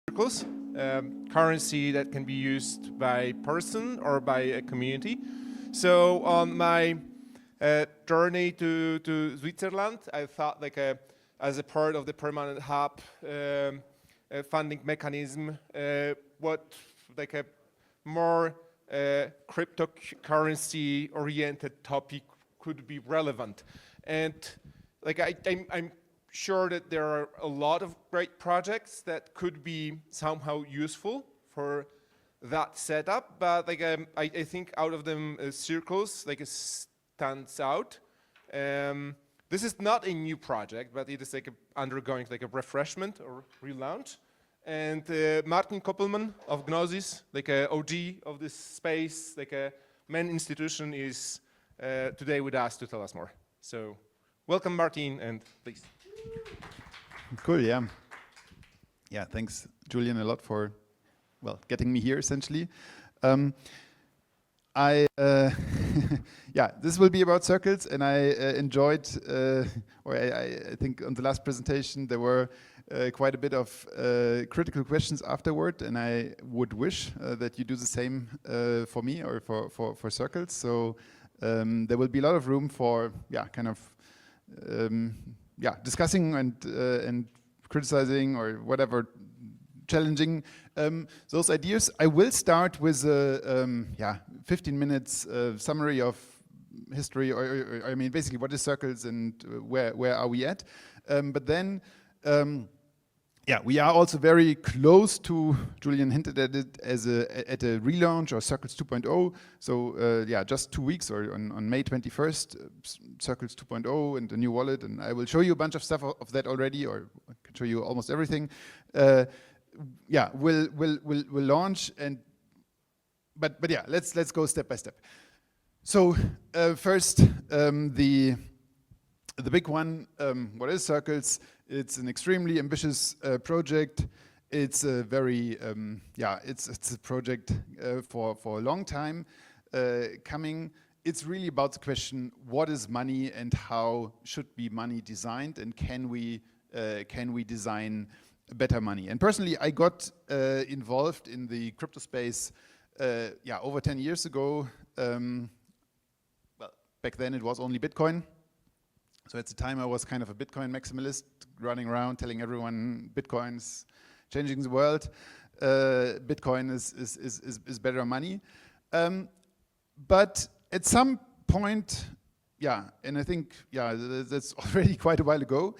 circles, currency that can be used by person or by a community. So on my journey to Zuitzerland, I thought as a part of the permanent hub funding mechanism, what like a more cryptocurrency oriented topic could be relevant. And like I'm sure that there are a lot of great projects that could be somehow useful for that setup, but like I think out of them circles like stands out. This is not a new project, but it is like undergoing like a refreshment or relaunch. And Martin Köppelmann of Gnosis, like a OG of this space, like a main institution, is today with us to tell us more. So welcome, Martin, and please. Cool, yeah. Yeah, thanks, Julian, a lot for, well, getting me here, essentially. Yeah, this will be about circles, and I enjoyed, or I think on the last presentation there were quite a bit of critical questions afterward, and I would wish that you do the same for me or for circles. So there will be a lot of room for, yeah, kind of, yeah, discussing and criticizing or whatever, challenging those ideas. I will start with a 15 minutes summary of history, or I mean, basically what is circles and where are we at? But then, yeah, we are also very close to, Julian hinted at it, at a relaunch or Circles 2.0. So yeah, just 2 weeks, or on May 21st, Circles 2.0 and the new wallet, and I will show you a bunch of stuff of that already, or I can show you almost everything. Yeah, we'll launch, and but yeah, let's go step by step. So first, the big one. What is Circles? It's an extremely ambitious project. It's a very yeah, it's a project for a long time coming. It's really about the question: what is money, and how should be money designed, and can we design better money? And personally, I got involved in the crypto space yeah, over 10 years ago. Well, back then it was only Bitcoin. So at the time I was kind of a Bitcoin maximalist, running around telling everyone Bitcoin's changing the world. Bitcoin is better money. But at some point, yeah, and I think, yeah, that's already quite a while ago,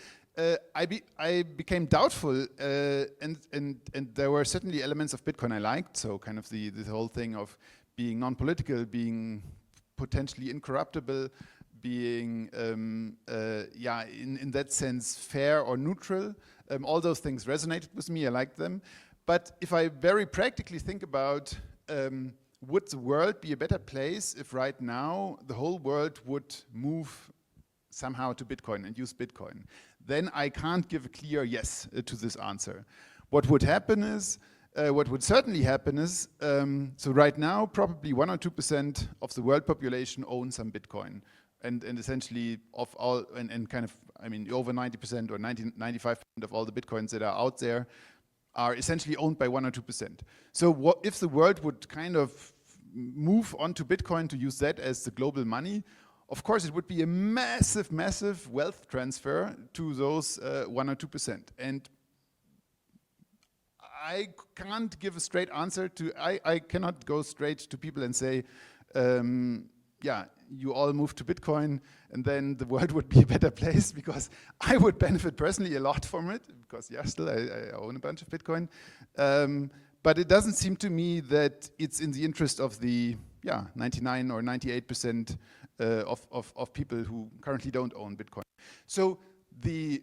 I became doubtful, and there were certainly elements of Bitcoin I liked. So kind of the whole thing of being non-political, being potentially incorruptible, being yeah, in that sense fair or neutral. All those things resonated with me. I liked them. But if I very practically think about would the world be a better place if right now the whole world would move somehow to Bitcoin and use Bitcoin, then I can't give a clear yes to this answer. What would happen is, what would certainly happen is, so right now probably 1 or 2% of the world population owns some Bitcoin, and essentially of all, and kind of, I mean, over 90% or 95% of all the Bitcoins that are out there are essentially owned by 1 or 2%. So what if the world would kind of move onto Bitcoin to use that as the global money? Of course, it would be a massive, massive wealth transfer to those 1 or 2%. And I can't give a straight answer to, I cannot go straight to people and say, yeah, you all move to Bitcoin and then the world would be a better place, because I would benefit personally a lot from it, because yeah, still I own a bunch of Bitcoin. But it doesn't seem to me that it's in the interest of the 99 or 98% of people who currently don't own Bitcoin. So the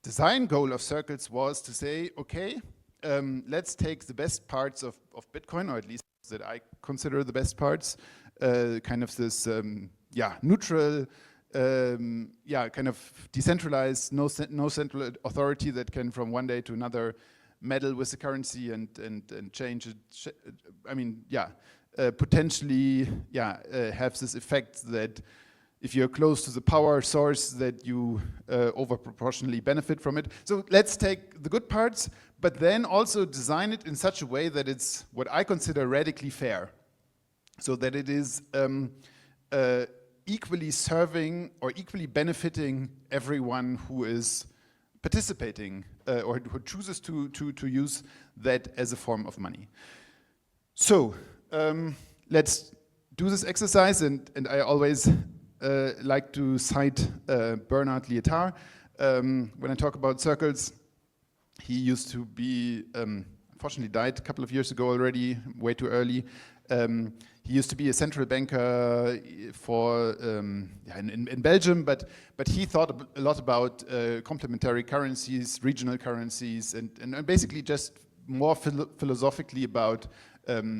design goal of Circles was to say, okay, let's take the best parts of Bitcoin, or at least that I consider the best parts, kind of this neutral, kind of decentralized, no central authority that can from one day to another meddle with the currency and change it. I mean, potentially, have this effect that if you're close to the power source, that you over proportionally benefit from it. So let's take the good parts, but then also design it in such a way that it's what I consider radically fair. So that it is equally serving or equally benefiting everyone who is participating or who chooses to use that as a form of money. So let's do this exercise, and I always like to cite Bernard Lietaer. When I talk about circles, he used to be, unfortunately died a couple of years ago already, way too early. He used to be a central banker for in Belgium, but he thought a lot about complementary currencies, regional currencies, and basically just more philosophically about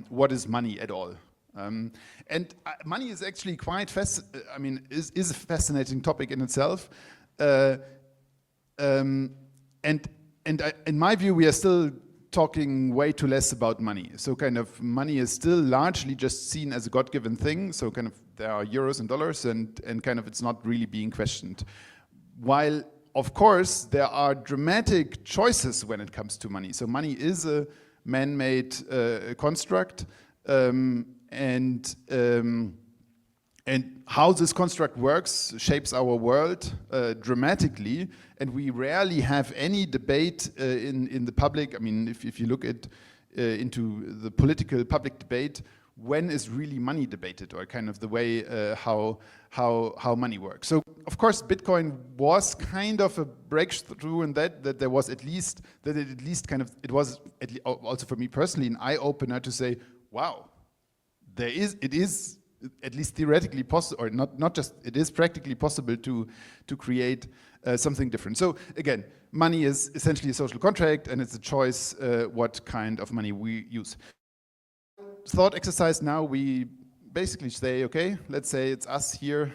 what is money at all. And money is actually quite is a fascinating topic in itself. In my view, we are still talking way too less about money. So kind of money is still largely just seen as a God-given thing. So kind of there are euros and dollars, and kind of it's not really being questioned. While of course there are dramatic choices when it comes to money. So money is a man-made construct, and how this construct works shapes our world dramatically, and we rarely have any debate in the public. I mean, if you look at into the political public debate, when is really money debated, or kind of the way how money works. So of course Bitcoin was kind of a breakthrough in that there was at least it was also for me personally an eye-opener to say, wow, it is at least theoretically possible, or not just, it is practically possible to create something different. So again, money is essentially a social contract, and it's a choice what kind of money we use. Thought exercise now, we basically say, okay, let's say it's us here,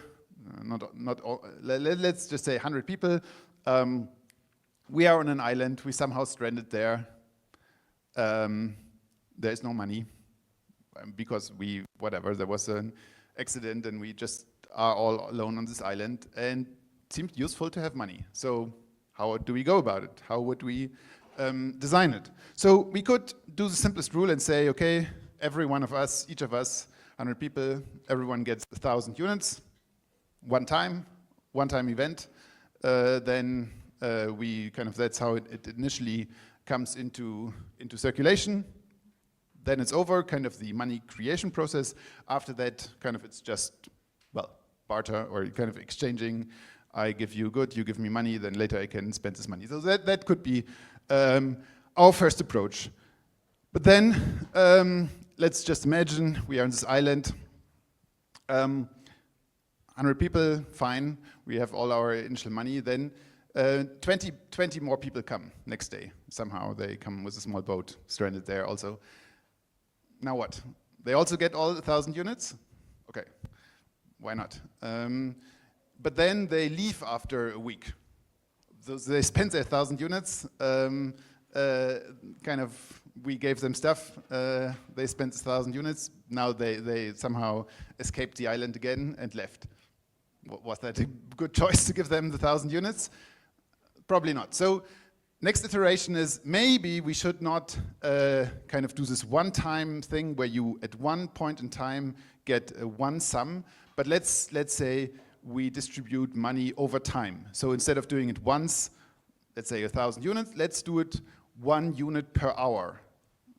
not all, let's just say 100 people. We are on an island, we somehow stranded there. There is no money because there was an accident and we just are all alone on this island, and it seemed useful to have money. So how do we go about it? How would we design it? So we could do the simplest rule and say, okay, every one of us, each of us, 100 people, everyone gets 1,000 units, one time event. Then we kind of, that's how it initially comes into circulation. Then it's over, kind of the money creation process. After that, kind of it's just, well, barter, or kind of exchanging. I give you good, you give me money, then later I can spend this money. So that could be our first approach. But then, let's just imagine we are on this island. 100 people, fine. We have all our initial money. Then 20 more people come next day. Somehow they come with a small boat, stranded there also. Now what? They also get all 1,000 units? Okay, why not? But then they leave after a week. So they spend their 1,000 units. Kind of, we gave them stuff. They spent 1,000 units. Now they somehow escaped the island again and left. Was that a good choice to give them the 1,000 units? Probably not. So next iteration is maybe we should not kind of do this one-time thing where you at one point in time get one sum, but let's say we distribute money over time. So instead of doing it once, let's say 1,000 units, let's do it 1 unit per hour.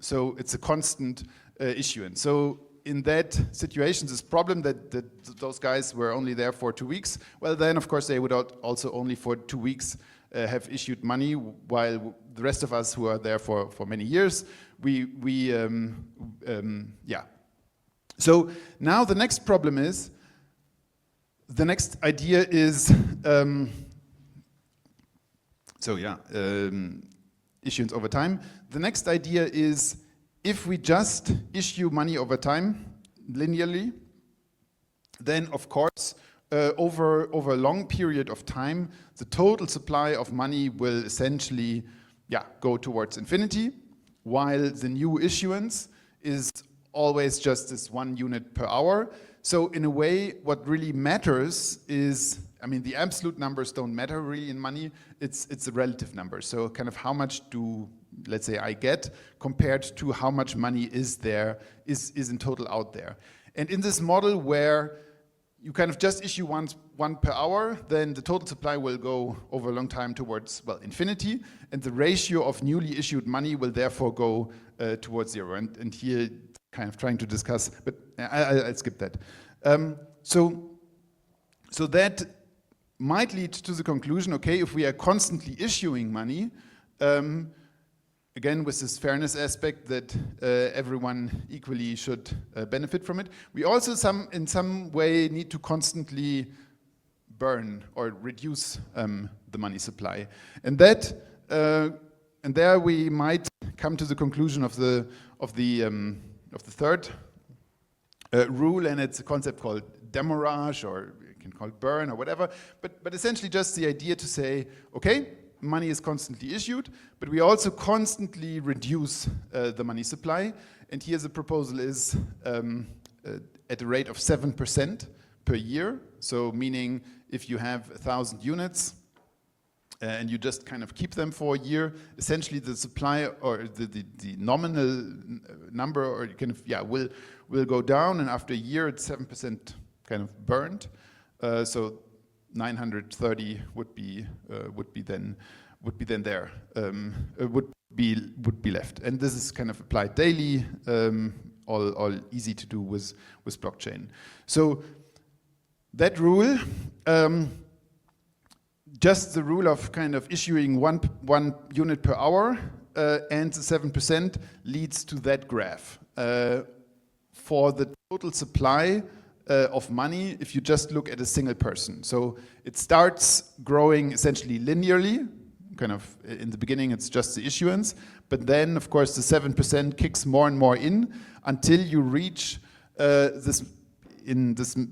So it's a constant issuance. So in that situation, this problem that those guys were only there for 2 weeks, well then of course they would also only for 2 weeks have issued money, while the rest of us who are there for many years, yeah. So now the next problem is, the next idea is, issuance over time. The next idea is, if we just issue money over time, linearly, then of course, over a long period of time, the total supply of money will essentially go towards infinity, while the new issuance is always just this 1 unit per hour. So in a way, what really matters is, I mean, the absolute numbers don't matter really in money. It's a relative number. So kind of how much do, let's say, I get compared to how much money is there, is in total out there. And in this model where you kind of just issue one per hour, then the total supply will go over a long time towards, well, infinity, and the ratio of newly issued money will therefore go towards zero. And here, kind of trying to discuss, but I'll skip that. So that might lead to the conclusion, okay, if we are constantly issuing money, again, with this fairness aspect that everyone equally should benefit from it. We also in some way need to constantly burn or reduce the money supply. And that, and there we might come to the conclusion of the third rule, and it's a concept called demurrage, or you can call it burn or whatever, but essentially just the idea to say, okay, money is constantly issued, but we also constantly reduce the money supply. And here the proposal is at a rate of 7% per year. So meaning if you have 1,000 units and you just kind of keep them for a year, essentially the supply or the nominal number or kind of, yeah, will go down, and after a year it's 7% kind of burned. So 930 would be then there, would be left, and this is kind of applied daily, all easy to do with blockchain. So that rule, just the rule of kind of issuing one unit per hour, and the 7% leads to that graph for the total supply of money if you just look at a single person. So it starts growing essentially linearly, kind of in the beginning it's just the issuance, but then of course the 7% kicks more and more in until you reach this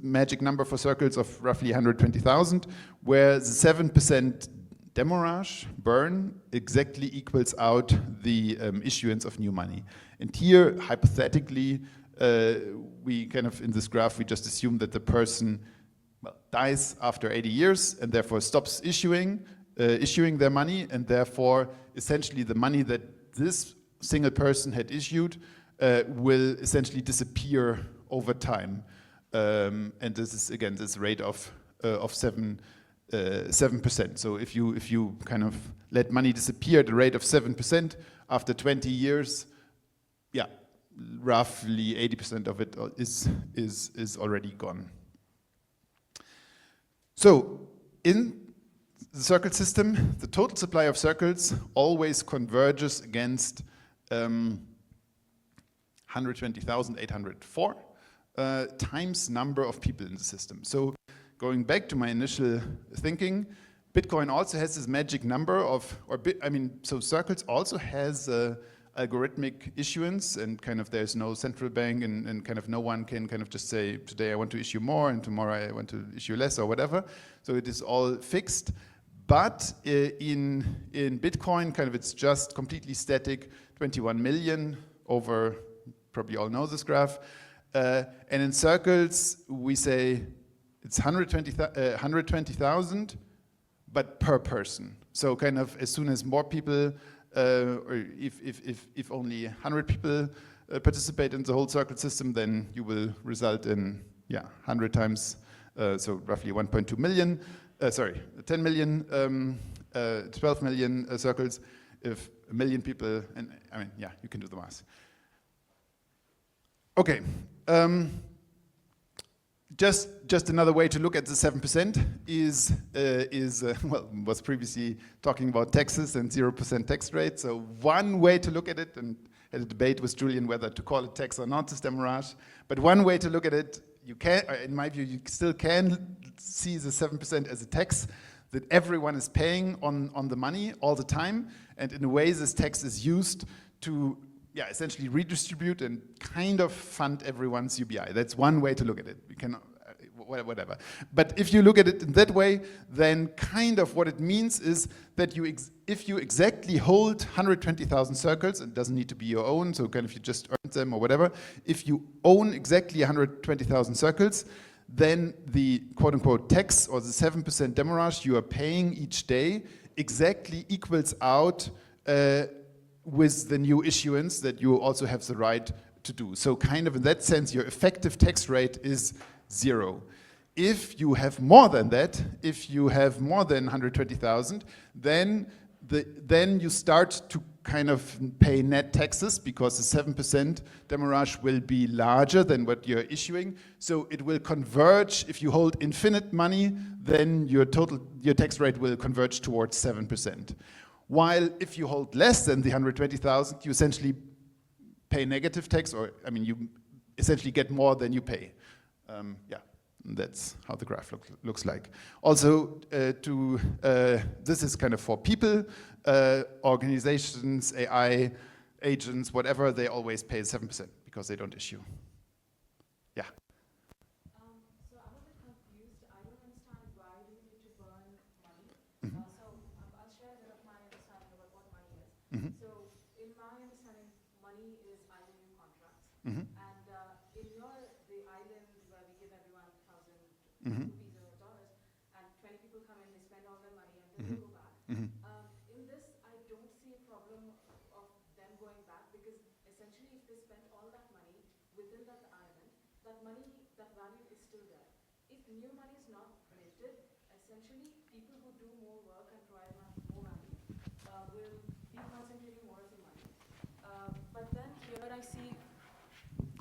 magic number for circles of roughly 120,000, where the 7% demurrage, burn, exactly equals out the issuance of new money. And here, hypothetically, we kind of, in this graph, we just assume that the person, well, dies after 80 years and therefore stops issuing their money, and therefore, essentially, the money that this single person had issued will essentially disappear over time. And this is, again, this rate of 7%. So if you kind of let money disappear at a rate of 7% after 20 years, yeah, roughly 80% of it is already gone. So in the circle system, the total supply of circles always converges against 120,804 times number of people in the system. So going back to my initial thinking, Bitcoin also has this magic number of, so circles also has algorithmic issuance, and kind of there's no central bank, and kind of no one can kind of just say, today I want to issue more and tomorrow I want to issue less or whatever. So it is all fixed. But in Bitcoin, kind of it's just completely static, 21 million over, probably all know this graph. And in circles, we say it's 120,000, but per person. So kind of as soon as more people, or if only 100 people participate in the whole circle system, then you will result in, 100 times, so roughly 1.2 million, 10 million, 12 million circles. If a million people, and you can do the math. Okay, just another way to look at the 7% is was previously talking about taxes and 0% tax rate. So one way to look at it, and had a debate with Julian whether to call it tax or not, this demurrage. But one way to look at it, you can, in my view, you still can see the 7% as a tax that everyone is paying on the money all the time. And in a way, this tax is used to essentially redistribute and kind of fund everyone's UBI. That's one way to look at it. We can, whatever. But if you look at it in that way, then kind of what it means is that if you exactly hold 120,000 circles, it doesn't need to be your own, so kind of you just earned them or whatever, if you own exactly 120,000 circles, then the quote-unquote tax or the 7% demurrage you are paying each day exactly equals out with the new issuance that you also have the right to do. So kind of in that sense, your effective tax rate is 0. If you have more than that, if you have more than 120,000, then you start to kind of pay net taxes because the 7% demurrage will be larger than what you're issuing. So it will converge. If you hold infinite money, then your tax rate will converge towards 7%. While if you hold less than the 120,000, you essentially pay negative tax, or I mean, you essentially get more than you pay. Yeah, that's how the graph looks like. Also, this is kind of for people, organizations, AI agents, whatever, they always pay 7% because they don't issue. Yeah. So I'm a bit confused. I don't understand why do we need to burn money. I'll share a bit of my understanding about what money is. So in my understanding, money is IOU contracts. And the island where we give everyone 1,000 rupees or dollars, and 20 people come in, they spend all their money, and then they go back. In this, I don't see a problem of them going back because essentially, if they spend all that money within that island, that value is still there. If new money is not printed, essentially, people who do more work and provide more value will be concentrating more of the money. But then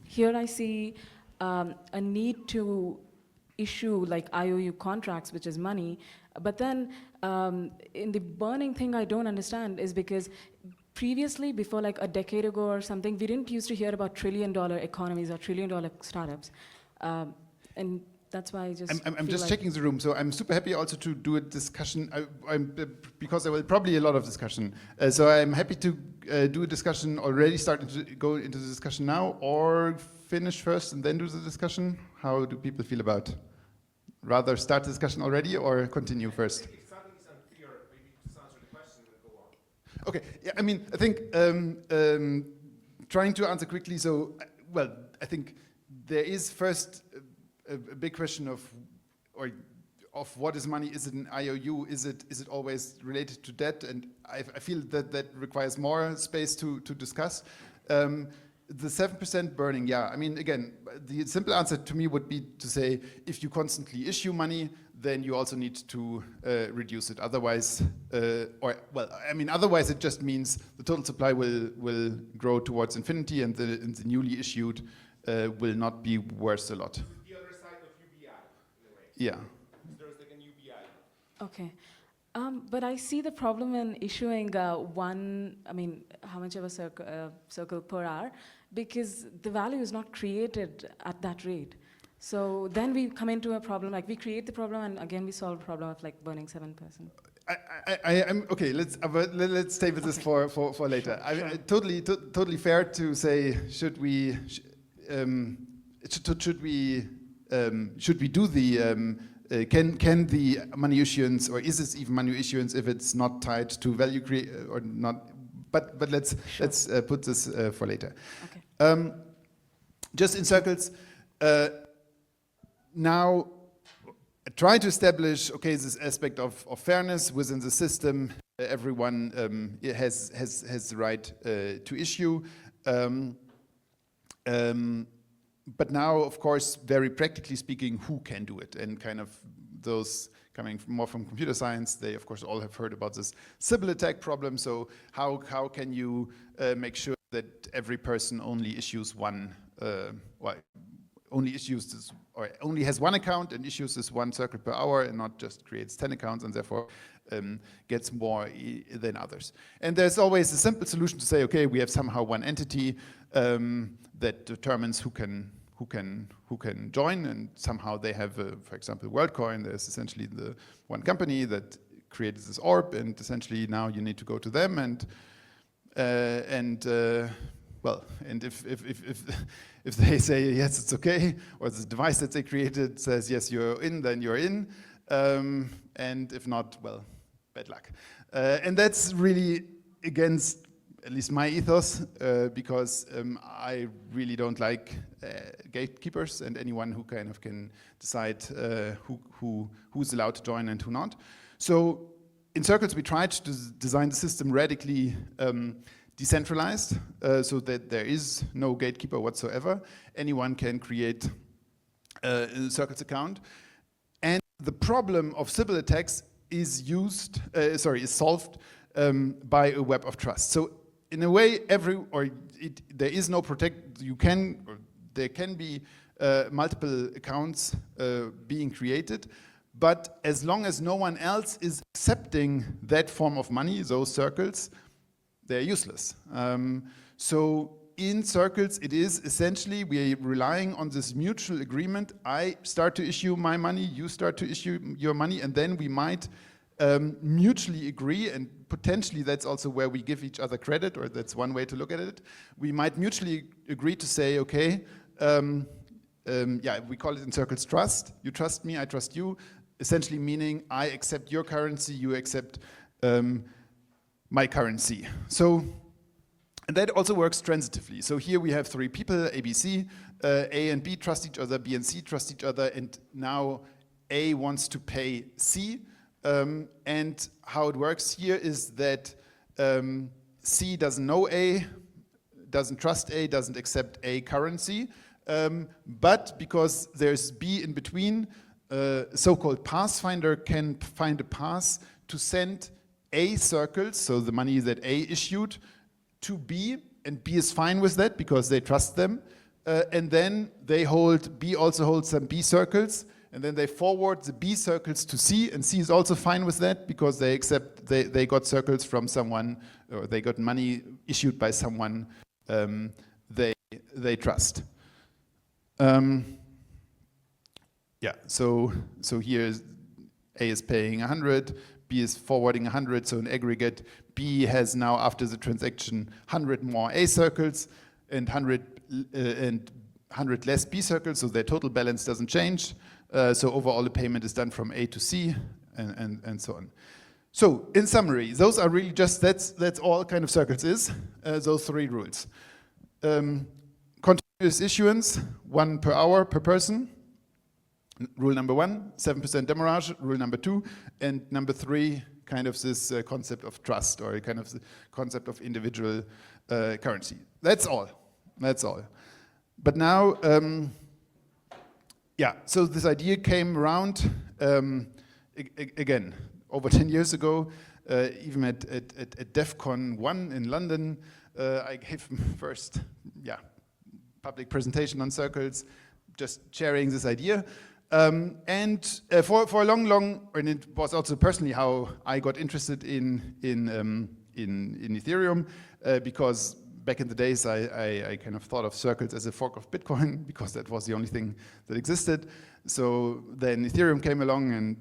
here I see a need to issue like IOU contracts, which is money. But then in the burning thing, I don't understand is because previously, before like a decade ago or something, we didn't used to hear about trillion-dollar economies or trillion-dollar startups. And that's why I just I'm just checking the room, so I'm super happy also to do a discussion, because there will probably a lot of discussion. So I'm happy to do a discussion already, starting to go into the discussion now, or finish first and then do the discussion. How do people feel about? Rather start the discussion already or continue first? If something is unclear, maybe just answer the question and go on. Okay, yeah, I mean, I think trying to answer quickly, so, well, I think there is first a big question of what is money? Is it an IOU? Is it always related to debt? And I feel that requires more space to discuss. The 7% burning, yeah. I mean, again, the simple answer to me would be to say, if you constantly issue money, then you also need to reduce it. Otherwise, otherwise it just means the total supply will grow towards infinity, and the newly issued will not be worth a lot. The other side of UBI, in a way. Yeah. There's like an UBI. Okay. But I see the problem in issuing how much of a circle per hour, because the value is not created at that rate. So then we come into a problem, like we create the problem and again we solve the problem of like burning 7%. I'm okay. Let's stay with this for later. Sure. Totally fair to say, should we do the can the money issuance, or is this even money issuance if it's not tied to value or not? But let's put this for later. Okay. Just in circles. Now, try to establish this aspect of fairness within the system. Everyone has the right to issue. But now, of course, very practically speaking, who can do it? And kind of those coming more from computer science, they of course all have heard about this Sybil attack problem. So how can you make sure that every person only issues only has one account and issues this one circle per hour, and not just creates 10 accounts and therefore gets more than others? And there's always a simple solution to say, okay, we have somehow one entity that determines who can join, and somehow they have, for example, WorldCoin. There's essentially the one company that created this orb, and essentially now you need to go to them and well, and if they say yes, it's okay, or the device that they created says yes, you're in, then you're in, and if not, well, bad luck. And that's really against at least my ethos, because I really don't like gatekeepers and anyone who kind of can decide who's allowed to join and who not. So in Circles, we tried to design the system radically decentralized, so that there is no gatekeeper whatsoever. Anyone can create a Circles account. And the problem of Sybil attacks is solved by a web of trust. So in a way, there is no there can be multiple accounts being created, but as long as no one else is accepting that form of money, those circles, they're useless. So in Circles, it is essentially, we are relying on this mutual agreement. I start to issue my money, you start to issue your money, and then we might mutually agree, and potentially that's also where we give each other credit, or that's one way to look at it. We might mutually agree to say, okay, we call it in Circles trust. You trust me, I trust you. Essentially meaning I accept your currency, you accept my currency. So, and that also works transitively. So here we have three people, A, B, C. A and B trust each other, B and C trust each other, and now A wants to pay C. And how it works here is that C doesn't know A, doesn't trust A, doesn't accept A currency, but because there's B in between, so-called pathfinder can find a path to send A circles, so the money that A issued, to B, and B is fine with that because they trust them, and then B also holds some B circles, and then they forward the B circles to C, and C is also fine with that because they they got circles from someone, or they got money issued by someone they trust. So here A is paying 100, B is forwarding 100, so in aggregate, B has now, after the transaction, 100 more A circles and 100 less B circles, so their total balance doesn't change. So overall, the payment is done from A to C, and so on. So in summary, those are really just, that's all kind of Circles is, those three rules. Continuous issuance, 1 per hour per person. Rule number 1, 7% demurrage. Rule number 2, and number 3, kind of this concept of trust, or kind of the concept of individual currency. That's all. That's all. But now, so this idea came around again over 10 years ago, even at DEF CON 1 in London. I gave first public presentation on Circles, just sharing this idea. And for a long, and it was also personally how I got interested in Ethereum, because back in the days I kind of thought of Circles as a fork of Bitcoin because that was the only thing that existed. So then Ethereum came along, and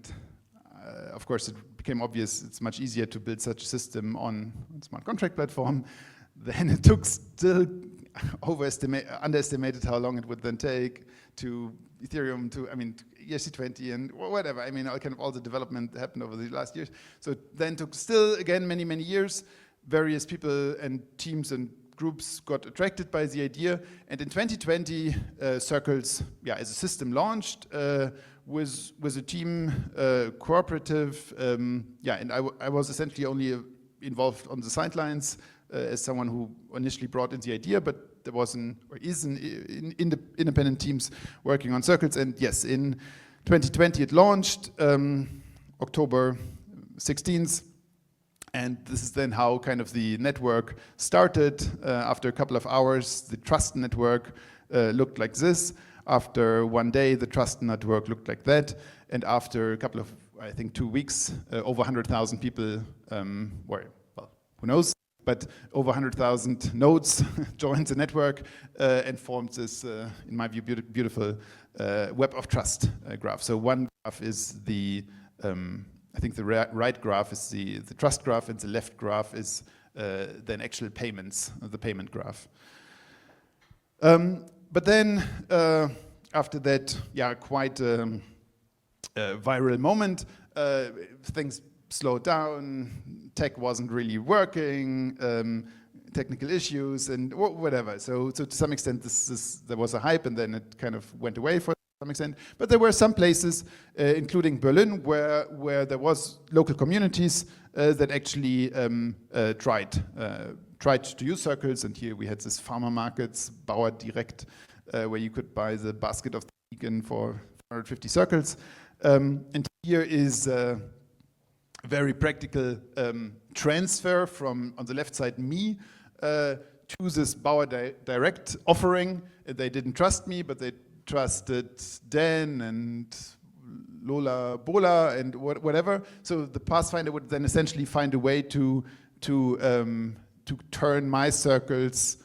of course it became obvious it's much easier to build such a system on a smart contract platform. Then it took still underestimated how long it would then take to Ethereum to, ERC20 and whatever. All the development happened over the last years. So then took still, again, many, many years. Various people and teams and groups got attracted by the idea. And in 2020, Circles, as a system launched with a team, cooperative. And I was essentially only involved on the sidelines as someone who initially brought in the idea, but there was independent teams working on Circles. And yes, in 2020 it launched, October 16th. And this is then how kind of the network started. After a couple of hours, the trust network looked like this. After one day, the trust network looked like that. And after a couple of, 2 weeks, over 100,000 people who knows? But over 100,000 nodes joined the network and formed this, in my view, beautiful web of trust graph. So one graph is the, the right graph is the trust graph, and the left graph is then actual payments, the payment graph. But then after that, yeah, quite viral moment, things slowed down, tech wasn't really working, technical issues and whatever. So to some extent, there was a hype, and then it kind of went away for some extent. But there were some places, including Berlin, where there was local communities that actually tried to use circles. And here we had this farmer markets, Bauer Direct, where you could buy the basket of the vegan for 450 circles. And here is a very practical transfer from, on the left side, me, to this Bauer Direct offering. They didn't trust me, but they trusted Dan and Lola Bola and whatever. So the Pathfinder would then essentially find a way to turn my circles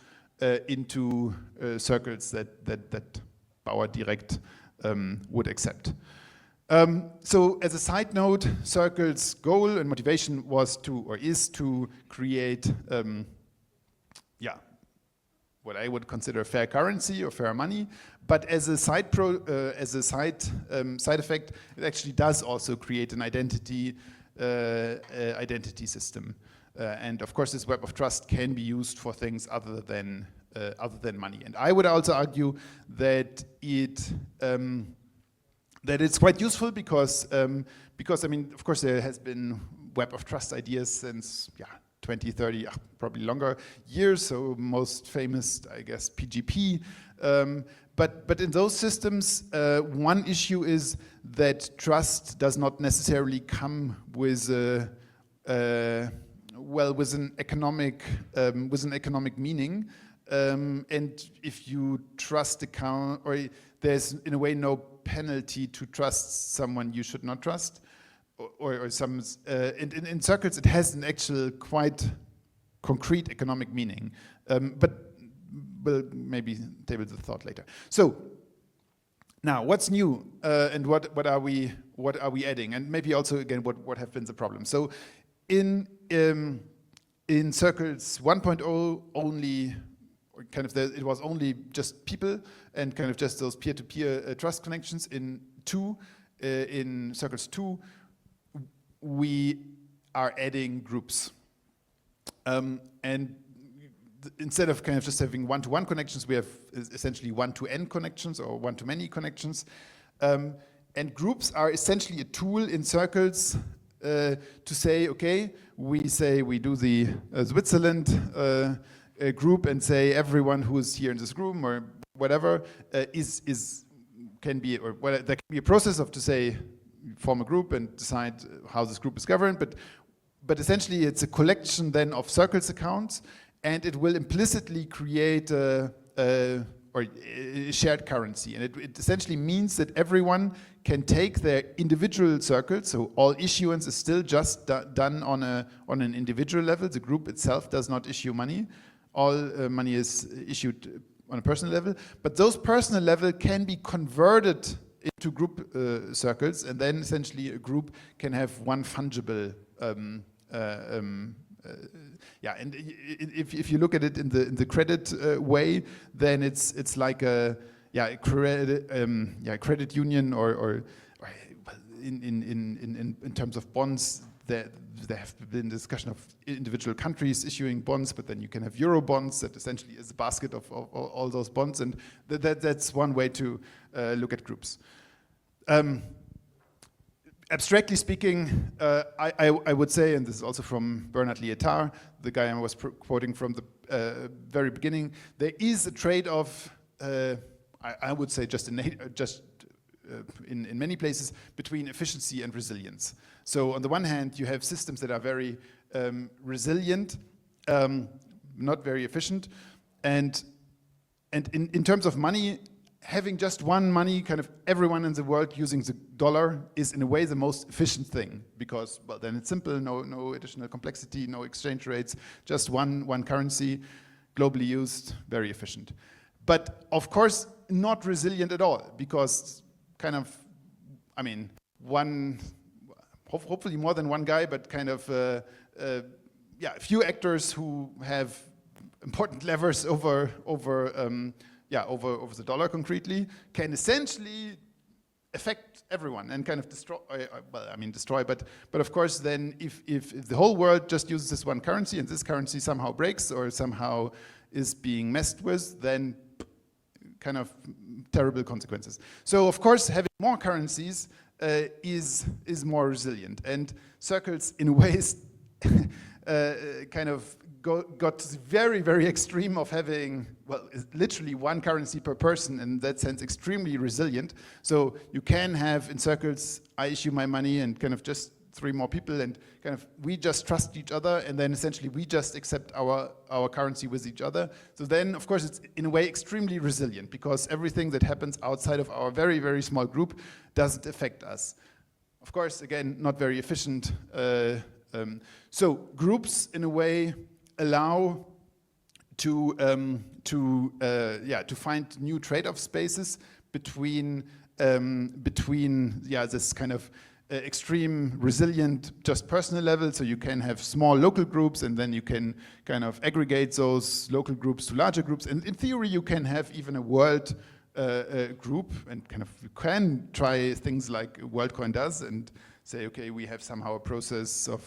into circles that Bauer Direct would accept. So as a side note, Circle's goal and motivation was to, or is to, create what I would consider fair currency or fair money. But as a side effect, it actually does also create an identity system. And of course, this web of trust can be used for things other than money. And I would also argue that it's quite useful because I mean, of course, there has been web of trust ideas since 20, 30, probably longer years. So most famous, I guess, PGP. But in those systems, one issue is that trust does not necessarily come with with an economic meaning. And if you trust account, or there's in a way no penalty to trust someone you should not trust, or some. In circles, it has an actual quite concrete economic meaning. But we'll maybe table the thought later. So now, what's new, and what are we adding, and maybe also again what have been the problems. So in Circles 1.0 only. Kind of it was only just people and kind of just those peer-to-peer trust connections. In Circles 2, we are adding groups. And instead of kind of just having one-to-one connections, we have essentially one-to-n connections or one-to-many connections. And groups are essentially a tool in Circles to say, okay, we do the Zuitzerland group and say everyone who is here in this room or whatever can be, or there can be a process of to say form a group and decide how this group is governed, but essentially it's a collection then of Circles accounts, and it will implicitly create a shared currency, and it essentially means that everyone can take their individual circles, so all issuance is still just done on an individual level. The group itself does not issue money. All money is issued on a personal level, but those personal level can be converted into group circles, and then essentially a group can have one fungible. And if you look at it in the credit way, then it's like a credit union, or in terms of bonds. There have been discussion of individual countries issuing bonds, but then you can have Euro bonds that essentially is a basket of all those bonds, and that's one way to look at groups. Abstractly speaking, I would say, and this is also from Bernard Lietard, the guy I was quoting from the very beginning, there is a trade-off, I would say just in many places, between efficiency and resilience. So on the one hand, you have systems that are very resilient, not very efficient, and in terms of money, having just one money, kind of everyone in the world using the dollar is in a way the most efficient thing, because, well, then it's simple, no additional complexity, no exchange rates, just one currency, globally used, very efficient. But of course, not resilient at all, because kind of, I mean, hopefully more than one guy, but kind of, a few actors who have important levers over over the dollar concretely, can essentially affect everyone and kind of destroy, destroy, but of course then if the whole world just uses this one currency and this currency somehow breaks or somehow is being messed with, then kind of terrible consequences. So of course having more currencies is more resilient, and circles in ways kind of got to the very, very extreme of having, well, literally one currency per person, and in that sense extremely resilient. So you can have in circles, I issue my money and kind of just 3 more people, and kind of we just trust each other, and then essentially we just accept our currency with each other. So then of course it's in a way extremely resilient, because everything that happens outside of our very, very small group doesn't affect us. Of course, again, not very efficient. So groups in a way allow to find new trade-off spaces between this kind of extreme resilient just personal level, so you can have small local groups and then you can kind of aggregate those local groups to larger groups, and in theory you can have even a world group, and kind of you can try things like WorldCoin does and say, okay, we have somehow a process of,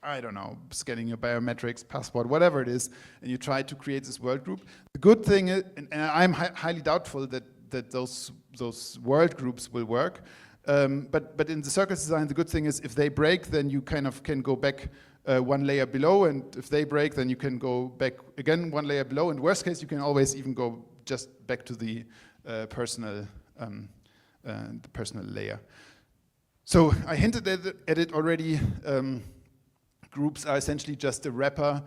I don't know, scanning your biometrics, passport, whatever it is, and you try to create this world group. The good thing is, and I'm highly doubtful that those world groups will work, but in the circles design, the good thing is if they break, then you kind of can go back one layer below, and if they break, then you can go back again one layer below, and worst case, you can always even go just back to the personal layer. So I hinted at it already. Groups are essentially just a wrapper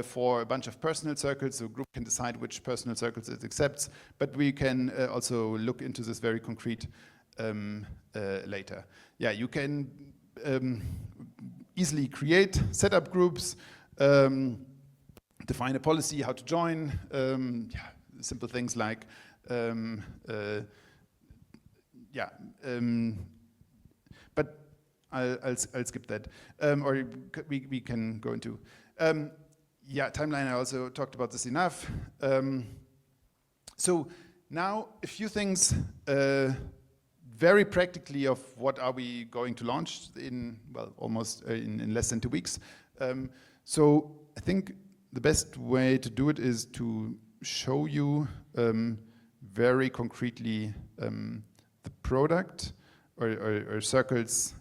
for a bunch of personal circles, so a group can decide which personal circles it accepts, but we can also look into this very concrete later. Yeah, you can easily create setup groups, define a policy, how to join, simple things like but I'll skip that, or we can go into timeline. I also talked about this enough. So now a few things very practically of what are we going to launch in, well, almost in less than 2 weeks. So I think the best way to do it is to show you very concretely the product or circles.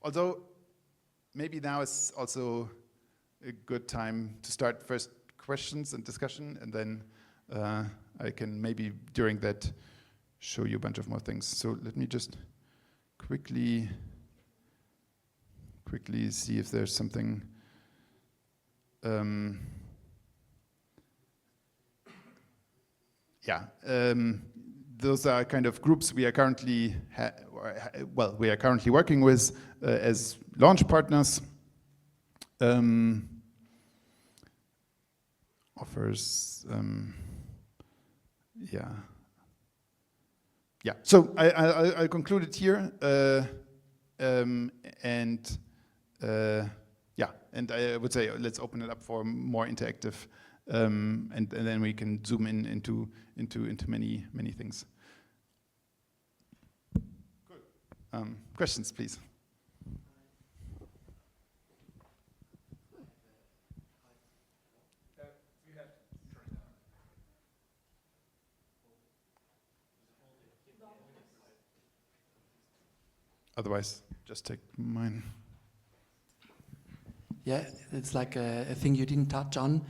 Although maybe now is also a good time to start first questions and discussion, and then I can maybe during that show you a bunch of more things. So let me just quickly see if there's something. Those are kind of groups we are currently working with as launch partners. Offers, So I'll conclude it here, and I would say let's open it up for more interactive, and then we can zoom into many things. Good. Questions, please. Otherwise, just take mine. Yeah, it's like a thing you didn't touch on.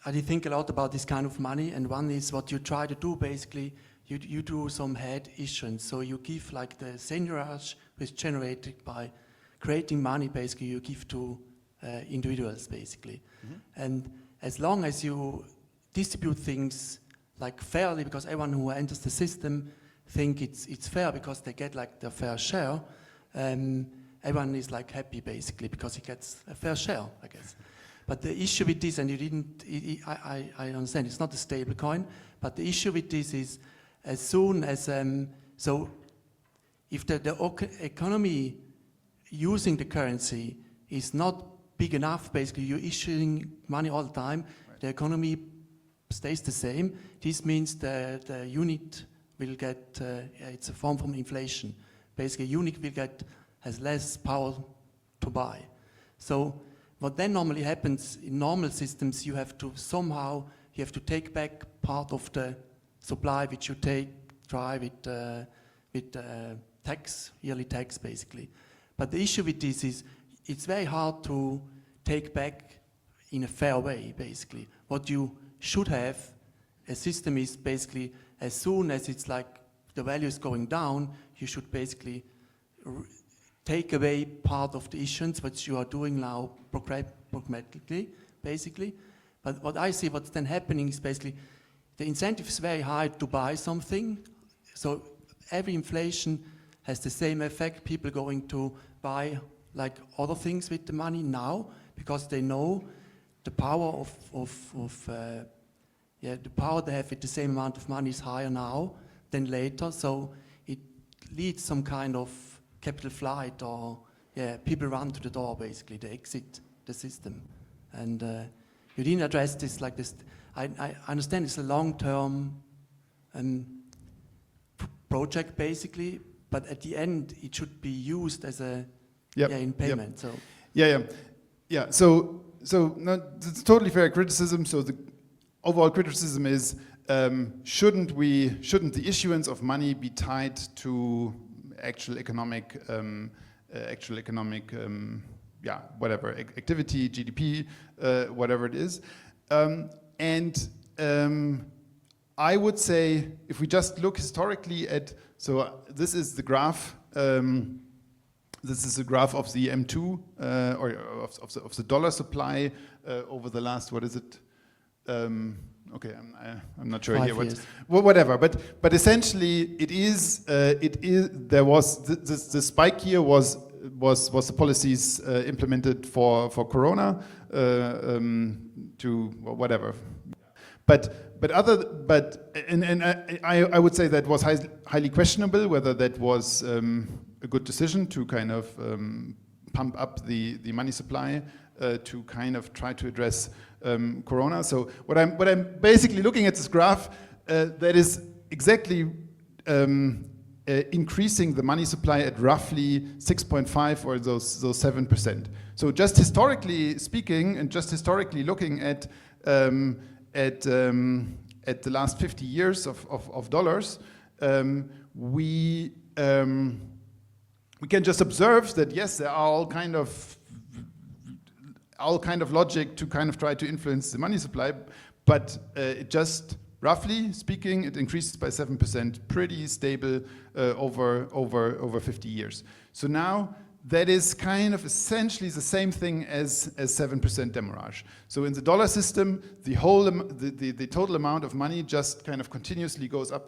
I did think a lot about this kind of money, and one is what you try to do basically, you do some head issuance. So you give like the seigniorage, which is generated by creating money, basically you give to individuals basically. Mm-hmm. And as long as you distribute things like fairly, because everyone who enters the system think it's fair because they get like their fair share, everyone is like happy basically because he gets a fair share, I guess. But the issue with this, and you didn't, I understand it's not a stable coin, but the issue with this is as soon as, so if the economy using the currency is not big enough, basically you're issuing money all the time, right. The economy stays the same, this means the unit will get, it's a form from inflation. Basically, unit has less power to buy. So what then normally happens in normal systems, you have to take back part of the supply which you try with tax, yearly tax basically. But the issue with this is it's very hard to take back in a fair way basically. What you should have, a system is basically as soon as it's like the value is going down, you should basically take away part of the issuance, which you are doing now pragmatically, basically. But what I see what's then happening is basically the incentive is very high to buy something. So every inflation has the same effect. People going to buy like other things with the money now because they know the power the power they have with the same amount of money is higher now than later. So it leads some kind of capital flight, or people run to the door basically, they exit the system. And you didn't address this like this. I understand it's a long-term project basically, but at the end it should be used as a in payment. So So no, it's totally fair criticism. So the overall criticism is shouldn't the issuance of money be tied to actual economic whatever activity, GDP, whatever it is, and I would say if we just look historically at, this is the graph. This is a graph of the M2 or of the dollar supply over the last, what is it? Okay, I'm not sure 5 here. years. Whatever, but essentially there was the spike here was the policies implemented for Corona to whatever. I would say that was highly questionable whether that was a good decision to kind of pump up the money supply to kind of try to address Corona. So what I'm basically looking at this graph that is exactly increasing the money supply at roughly 6.5 or those 7%. So just historically speaking, and just historically looking at the last 50 years of dollars, we can just observe that yes, there are all kind of logic to kind of try to influence the money supply, but it just roughly speaking, it increases by 7%, pretty stable over 50 years. So now that is kind of essentially the same thing as 7% demurrage. So in the dollar system, the total amount of money just kind of continuously goes up,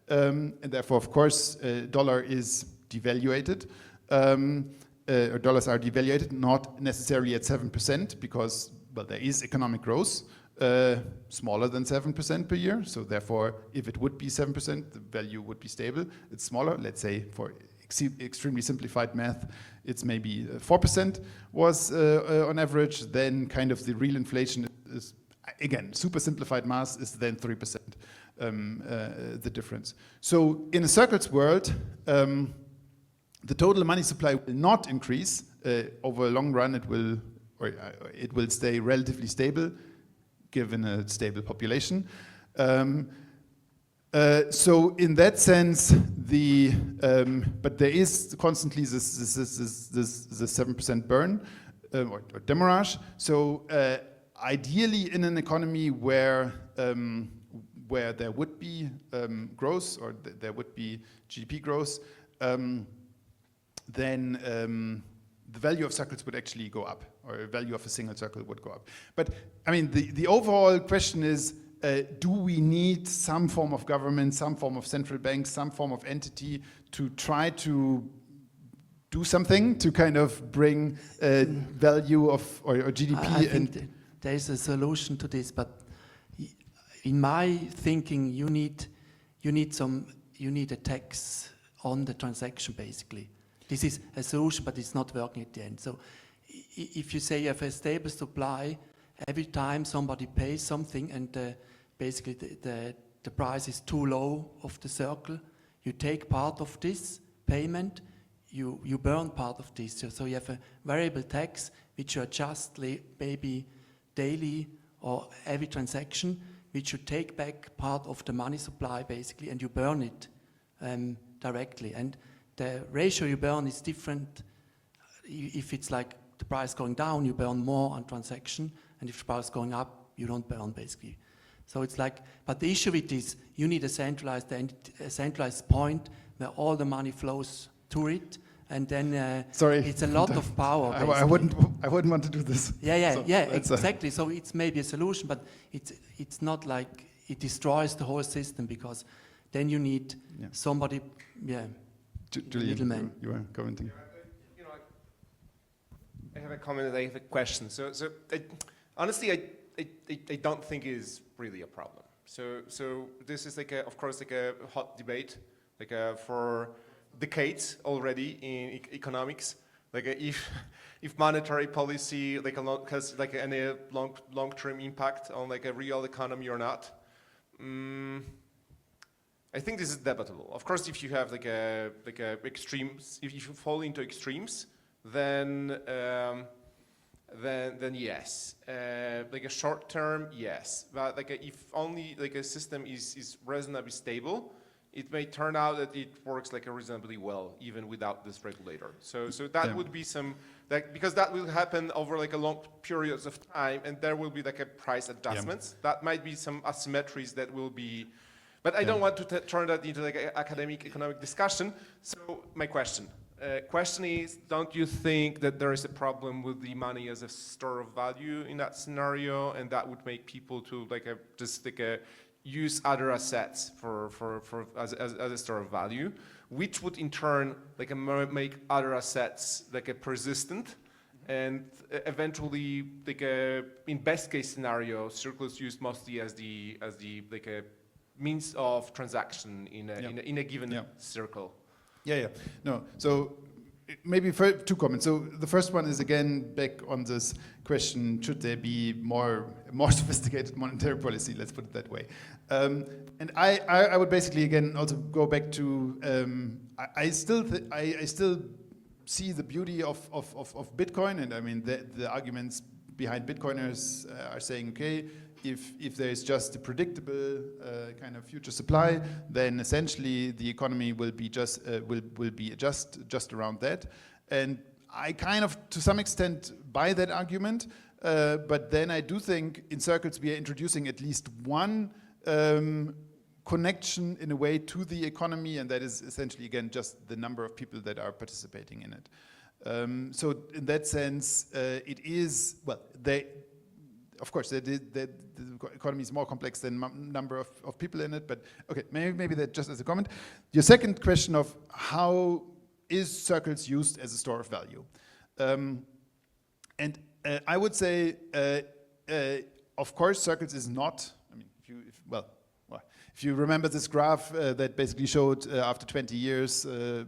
and therefore, of course, dollar is devaluated. Or dollars are devaluated, not necessarily at 7%, because well, there is economic growth, smaller than 7% per year. So therefore, if it would be 7%, the value would be stable. It's smaller. Let's say for extremely simplified math, it's maybe 4% was on average. Then kind of the real inflation is, again, super simplified math is then 3%, the difference. So in a circles world, the total money supply will not increase over a long run. It will stay relatively stable, given a stable population. So in that sense, but there is constantly this 7% burn or demurrage. So ideally, in an economy where there would be growth or there would be GDP growth, then the value of circles would actually go up, or the value of a single circle would go up. But I mean, the overall question is, do we need some form of government, some form of central bank, some form of entity to try to do something to kind of bring value of or GDP? I think there is a solution to this, but in my thinking, you need a tax on the transaction basically. This is a solution, but it's not working at the end. So if you say you have a stable supply every time somebody pays something and basically the price is too low of the circle, you take part of this payment, you burn part of this. So you have a variable tax which you adjust maybe daily or every transaction, which you take back part of the money supply basically, and you burn it directly. And the ratio you burn is different. If it's like the price going down, you burn more on transaction, and if the price going up, you don't burn basically. So it's like, but the issue with this, you need a centralized point where all the money flows to it, and then Sorry, it's a lot of power. I wouldn't want to do this. Yeah, So yeah, that's exactly. So it's maybe a solution, but it's not like it destroys the whole system, because then you need somebody, Julian, middleman. you were commenting. You know, I have a comment and I have a question. So honestly, I don't think it is really a problem. So this is like of course like a hot debate, like for decades already in economics. Like if monetary policy has like any long-term impact on like a real economy or not. I think this is debatable. Of course, if you have like a extremes, if you fall into extremes, then yes. Like a short term, yes. But like if only like a system is reasonably stable, it may turn out that it works like a reasonably well, even without this regulator. So that would be some, like, because that will happen over like a long periods of time, and there will be like a price adjustments. That might be some asymmetries that will be, but I don't want to turn that into like an academic economic discussion. So my question is, don't you think that there is a problem with the money as a store of value in that scenario, and that would make people to like use other assets as a store of value, which would in turn like make other assets like persistent, and eventually like in best case scenario, circles used mostly as the like a means of transaction in a given circle. No, so maybe two comments. So the first one is again back on this question: should there be more sophisticated monetary policy? Let's put it that way. And I would basically again also go back to I still see the beauty of Bitcoin, and I mean the arguments behind Bitcoiners are saying, okay, if there is just a predictable kind of future supply, then essentially the economy will be just around that. And I kind of to some extent buy that argument, but then I do think in circles we are introducing at least one connection in a way to the economy, and that is essentially again just the number of people that are participating in it. So in that sense, it is, well, of course, the economy is more complex than number of people in it, but okay, maybe that just as a comment. Your second question of how is circles used as a store of value? And I would say, of course, circles is not, I mean, if you remember this graph that basically showed after 20 years, a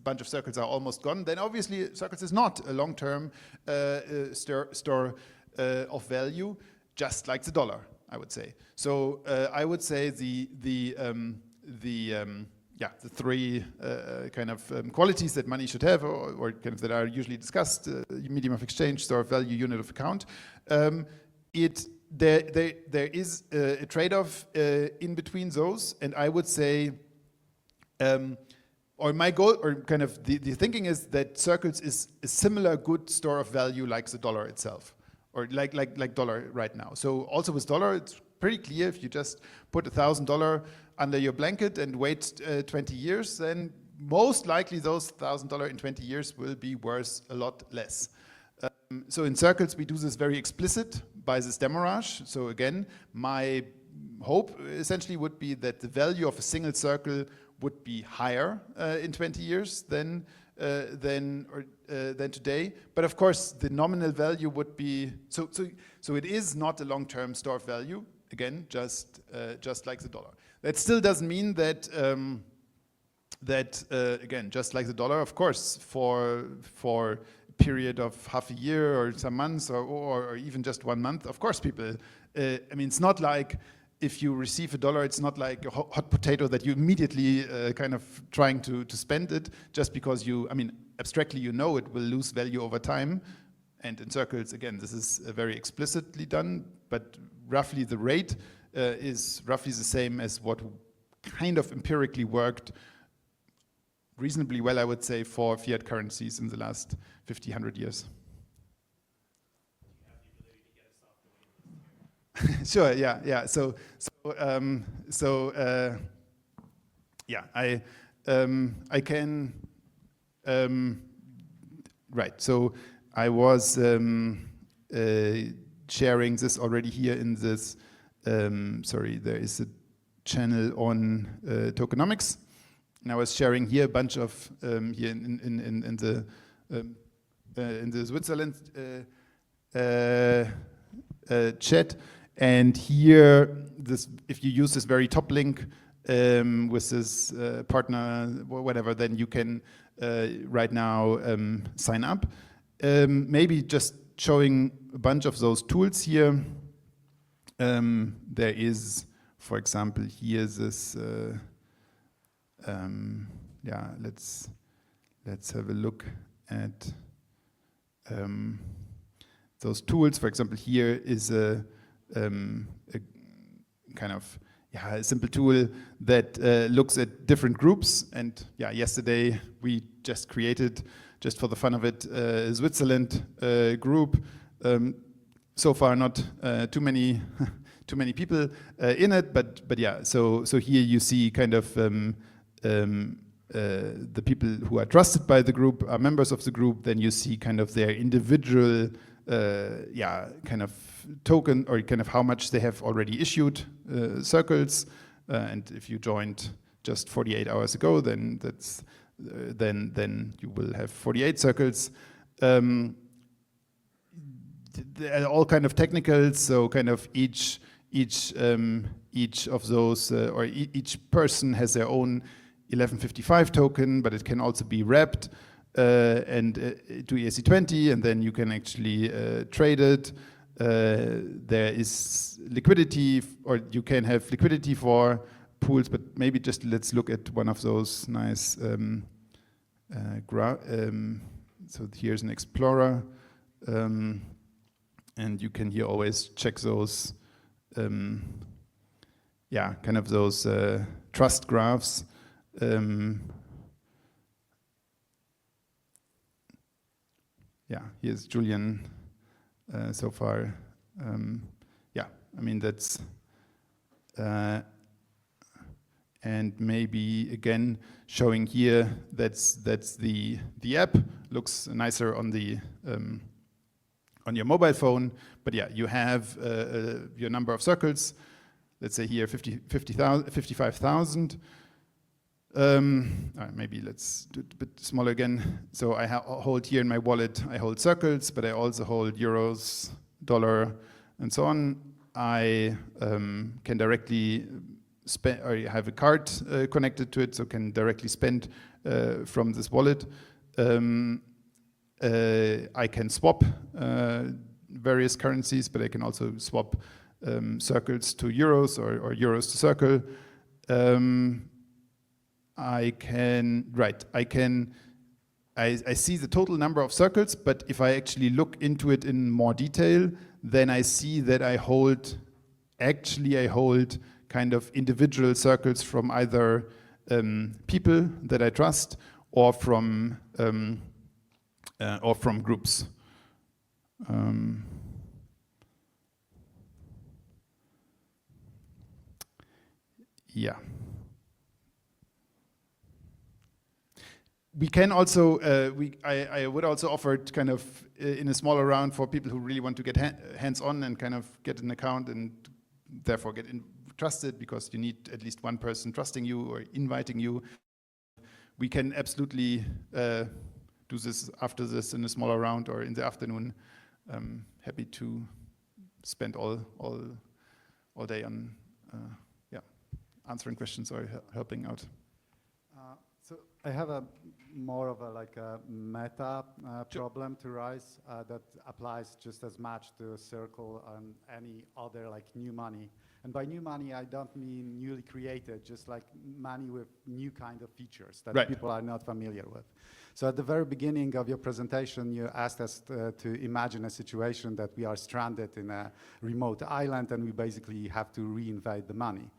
bunch of circles are almost gone, then obviously circles is not a long-term store of value, just like the dollar, I would say. So I would say the three kind of qualities that money should have, or kind of that are usually discussed: medium of exchange, store of value, unit of account. There is a trade-off in between those, and I would say, or my goal, or kind of the thinking is that circles is a similar good store of value like the dollar itself, or like dollar right now. So also with dollar, it's pretty clear if you just put $1,000 under your blanket and wait 20 years, then most likely those $1,000 in 20 years will be worth a lot less. So in circles, we do this very explicit by this demurrage. So again, my hope essentially would be that the value of a single circle would be higher in 20 years than today. But of course, the nominal value would be, so it is not a long-term store of value, again, just like the dollar. That still doesn't mean that, again, just like the dollar, of course, for period of half a year or some months or even just 1 month, of course people, I mean, it's not like if you receive $1, it's not like a hot potato that you immediately kind of trying to spend it just because you, I mean, abstractly you know it will lose value over time. And in circles, again, this is very explicitly done, but roughly the rate is roughly the same as what kind of empirically worked reasonably well, I would say, for fiat currencies in the last 50, 100 years. Sure, yeah. Yeah, I can, right, so I was sharing this already here in this, sorry, there is a channel on tokenomics, and I was sharing here a bunch of, here in the Zuitzerland chat, and here, this, if you use this very top link with this partner, or whatever, then you can right now sign up. Maybe just showing a bunch of those tools here. There is, for example, here this. Yeah, let's have a look at those tools. For example, here is a kind of a simple tool that looks at different groups. And yeah, yesterday we just created, just for the fun of it, a Zuitzerland group. So far, not too many people in it, but yeah. So here you see kind of the people who are trusted by the group are members of the group. Then you see kind of their individual, kind of token, or kind of how much they have already issued circles. And if you joined just 48 hours ago, then that's then you will have 48 circles. They're all kind of technicals, so kind of each of those, or each person has their own 1155 token, but it can also be wrapped and to ERC20, and then you can actually trade it. There is liquidity, or you can have liquidity for pools, but maybe just let's look at one of those nice so here's an explorer, and you can here always check those kind of those trust graphs. Here's Julian so far. I mean, that's and maybe again showing here that's the app looks nicer on the on your mobile phone, but yeah, you have your number of circles. Let's say here 55,000. Maybe let's do it a bit smaller again. So I hold here in my wallet, I hold circles, but I also hold euros, dollar, and so on. I can directly spend, or have a card connected to it, so can directly spend from this wallet. I can swap various currencies, but I can also swap circles to euros or euros to circle. I see the total number of circles, but if I actually look into it in more detail, then I see that I hold kind of individual circles from either people that I trust or from groups. Yeah. We can also, I would also offer it kind of in a smaller round for people who really want to get hands-on and kind of get an account and therefore get trusted, because you need at least one person trusting you or inviting you. We can absolutely do this after this in a smaller round or in the afternoon. Happy to spend all day on answering questions or helping out. So I have a more of a like a meta problem to rise that applies just as much to Circle and any other like new money. And by new money, I don't mean newly created, just like money with new kind of features that Right. people are not familiar with. So at the very beginning of your presentation, you asked us to imagine a situation that we are stranded in a remote island and we basically have to reinvent the money.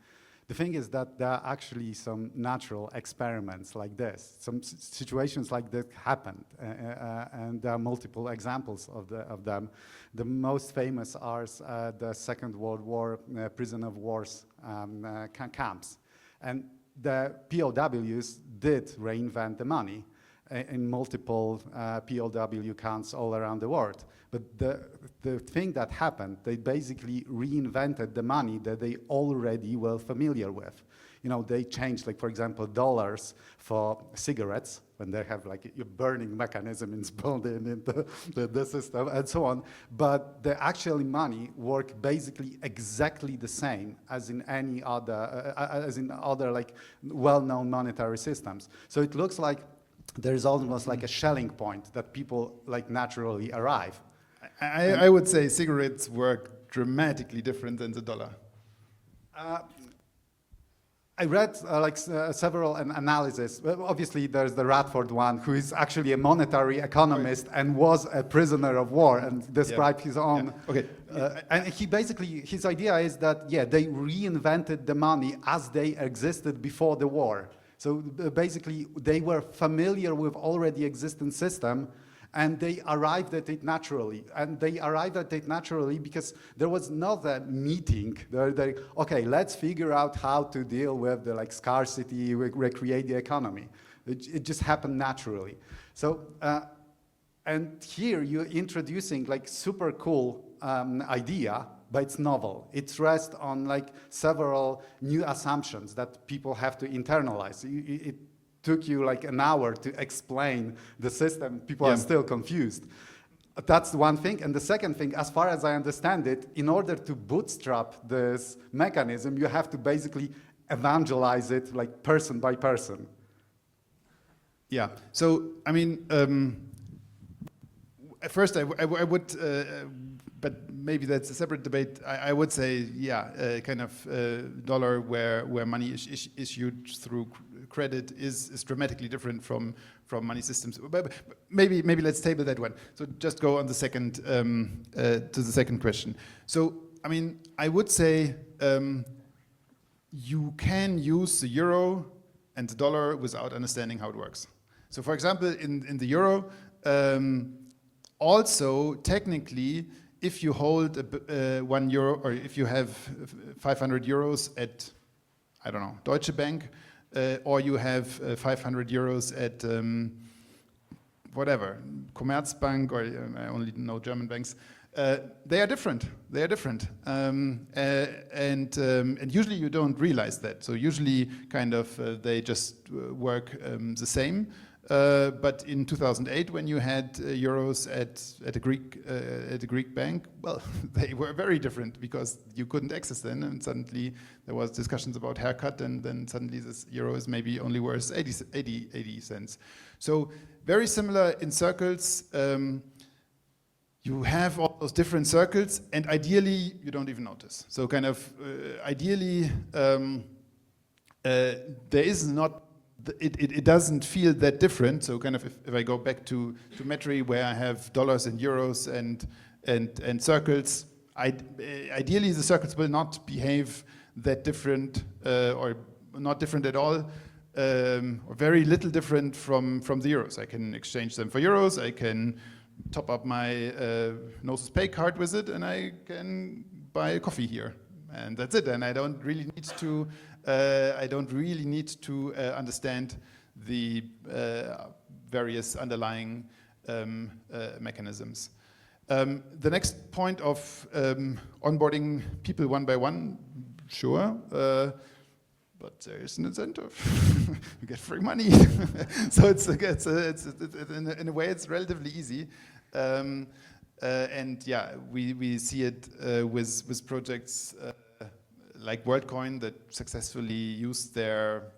The thing is that there are actually some natural experiments like this. Some situations like that happened, and there are multiple examples of them. The most famous are the Second World War prison of wars camps. And the POWs did reinvent the money in multiple POW camps all around the world. But the thing that happened, they basically reinvented the money that they already were familiar with. You know, they changed, like, for example, dollars for cigarettes, when they have, like, a burning mechanism built into the system, and so on. But the actual money worked basically exactly the same as in any other, like, well-known monetary systems. So it looks like there's almost like a Schelling point that people, like, naturally arrive. I would say cigarettes work dramatically different than the dollar. I read several analyses. Well, obviously, there's the Radford one, who is actually a monetary economist and was a prisoner of war and described his own. Yeah. Okay. And he basically, his idea is that, yeah, they reinvented the money as they existed before the war. So basically, they were familiar with already existing system, and they arrived at it naturally. And they arrived at it naturally because there was not a meeting. Okay, let's figure out how to deal with the scarcity, recreate the economy. It just happened naturally. So, and here you're introducing super cool idea, but it's novel. It rests on several new assumptions that people have to internalize. It took you an hour to explain the system. People are still confused. That's one thing. And the second thing, as far as I understand it, in order to bootstrap this mechanism, you have to basically evangelize it person by person. Yeah. So, I mean, at first I would, but maybe that's a separate debate. I would say, yeah, kind of dollar where money is issued through credit is dramatically different from money systems. But maybe let's table that one. So just go on the second to the second question. So I mean, I would say you can use the euro and the dollar without understanding how it works. So for example, in the euro, also technically, if you hold €1 or if you have 500 euros at, I don't know, Deutsche Bank, or you have 500 euros at whatever, Commerzbank, or I only know German banks, they are different. They are different. And usually you don't realize that. So usually kind of they just work the same. But in 2008, when you had euros at a Greek bank, well, they were very different because you couldn't access them, and suddenly there was discussions about haircut, and then suddenly this euro is maybe only worth 80 cents. So very similar in circles. You have all those different circles, and ideally you don't even notice. So kind of ideally there is not. It doesn't feel that different. So kind of if I go back to Metri, where I have dollars and euros and circles, ideally the circles will not behave that different or not different at all, or very little different from the euros. I can exchange them for euros. I can top up my Gnosis Pay card with it, and I can buy a coffee here, and that's it. And I don't really need to understand the various underlying mechanisms. The next point of onboarding people one by one, sure, but there is an incentive. You get free money, so it's in a way it's relatively easy. And yeah, we see it with projects like WorldCoin that successfully used their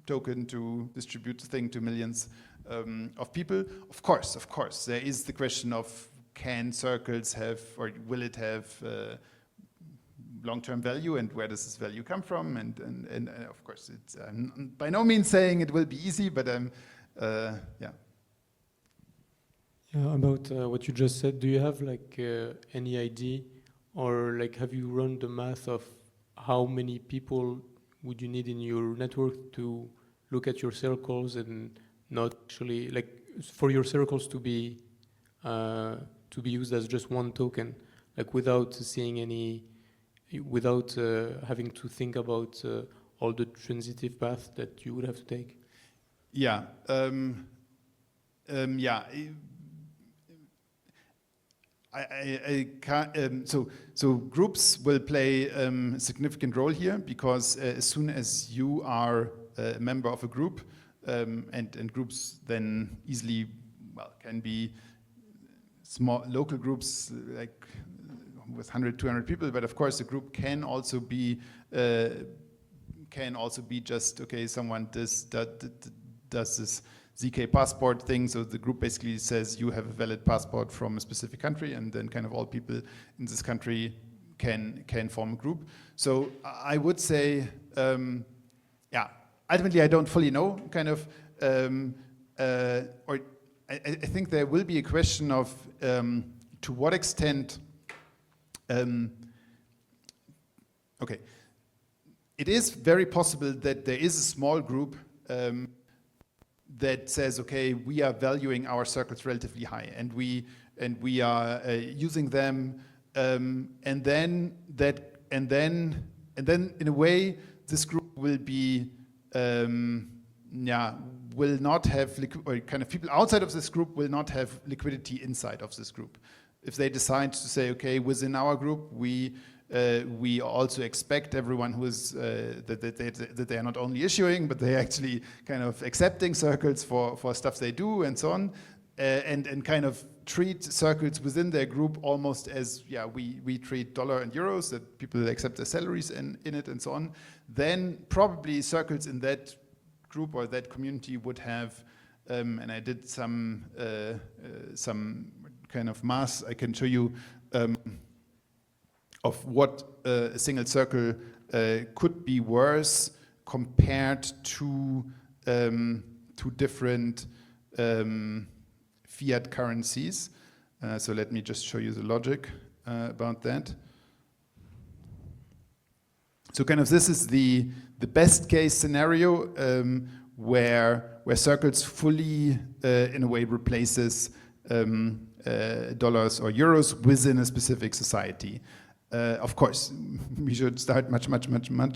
token to distribute the thing to millions of people. Of course, there is the question of can circles have, or will it have long-term value, and where does this value come from? And of course, it's by no means saying it will be easy, but yeah. Yeah, about what you just said, do you have like any idea, or like have you run the math of how many people would you need in your network to look at your circles and not actually like for your circles to be used as just one token, like without seeing any, without having to think about all the transitive paths that you would have to take? Yeah. Yeah. I can't, so groups will play a significant role here, because as soon as you are a member of a group, and groups then easily, well, can be small local groups like with 100, 200 people, but of course the group can also be just, okay, someone does this ZK passport thing, so the group basically says you have a valid passport from a specific country, and then kind of all people in this country can form a group. So I would say, yeah, ultimately I don't fully know, kind of, or I think there will be a question of to what extent, okay, it is very possible that there is a small group that says, okay, we are valuing our circles relatively high, and we are using them, and then in a way this group will be will not have or kind of people outside of this group will not have liquidity inside of this group. If they decide to say, okay, within our group we also expect everyone who is that they are not only issuing, but they're actually kind of accepting circles for stuff they do and so on, and kind of treat circles within their group almost as, yeah, we treat dollar and euros, that people accept their salaries in it and so on. Then probably circles in that group or that community would have, and I did some kind of math I can show you, of what a single circle could be worth compared to different fiat currencies. So let me just show you the logic about that. So kind of this is the best case scenario where circles fully in a way replaces dollars or euros within a specific society. Of course, we should start much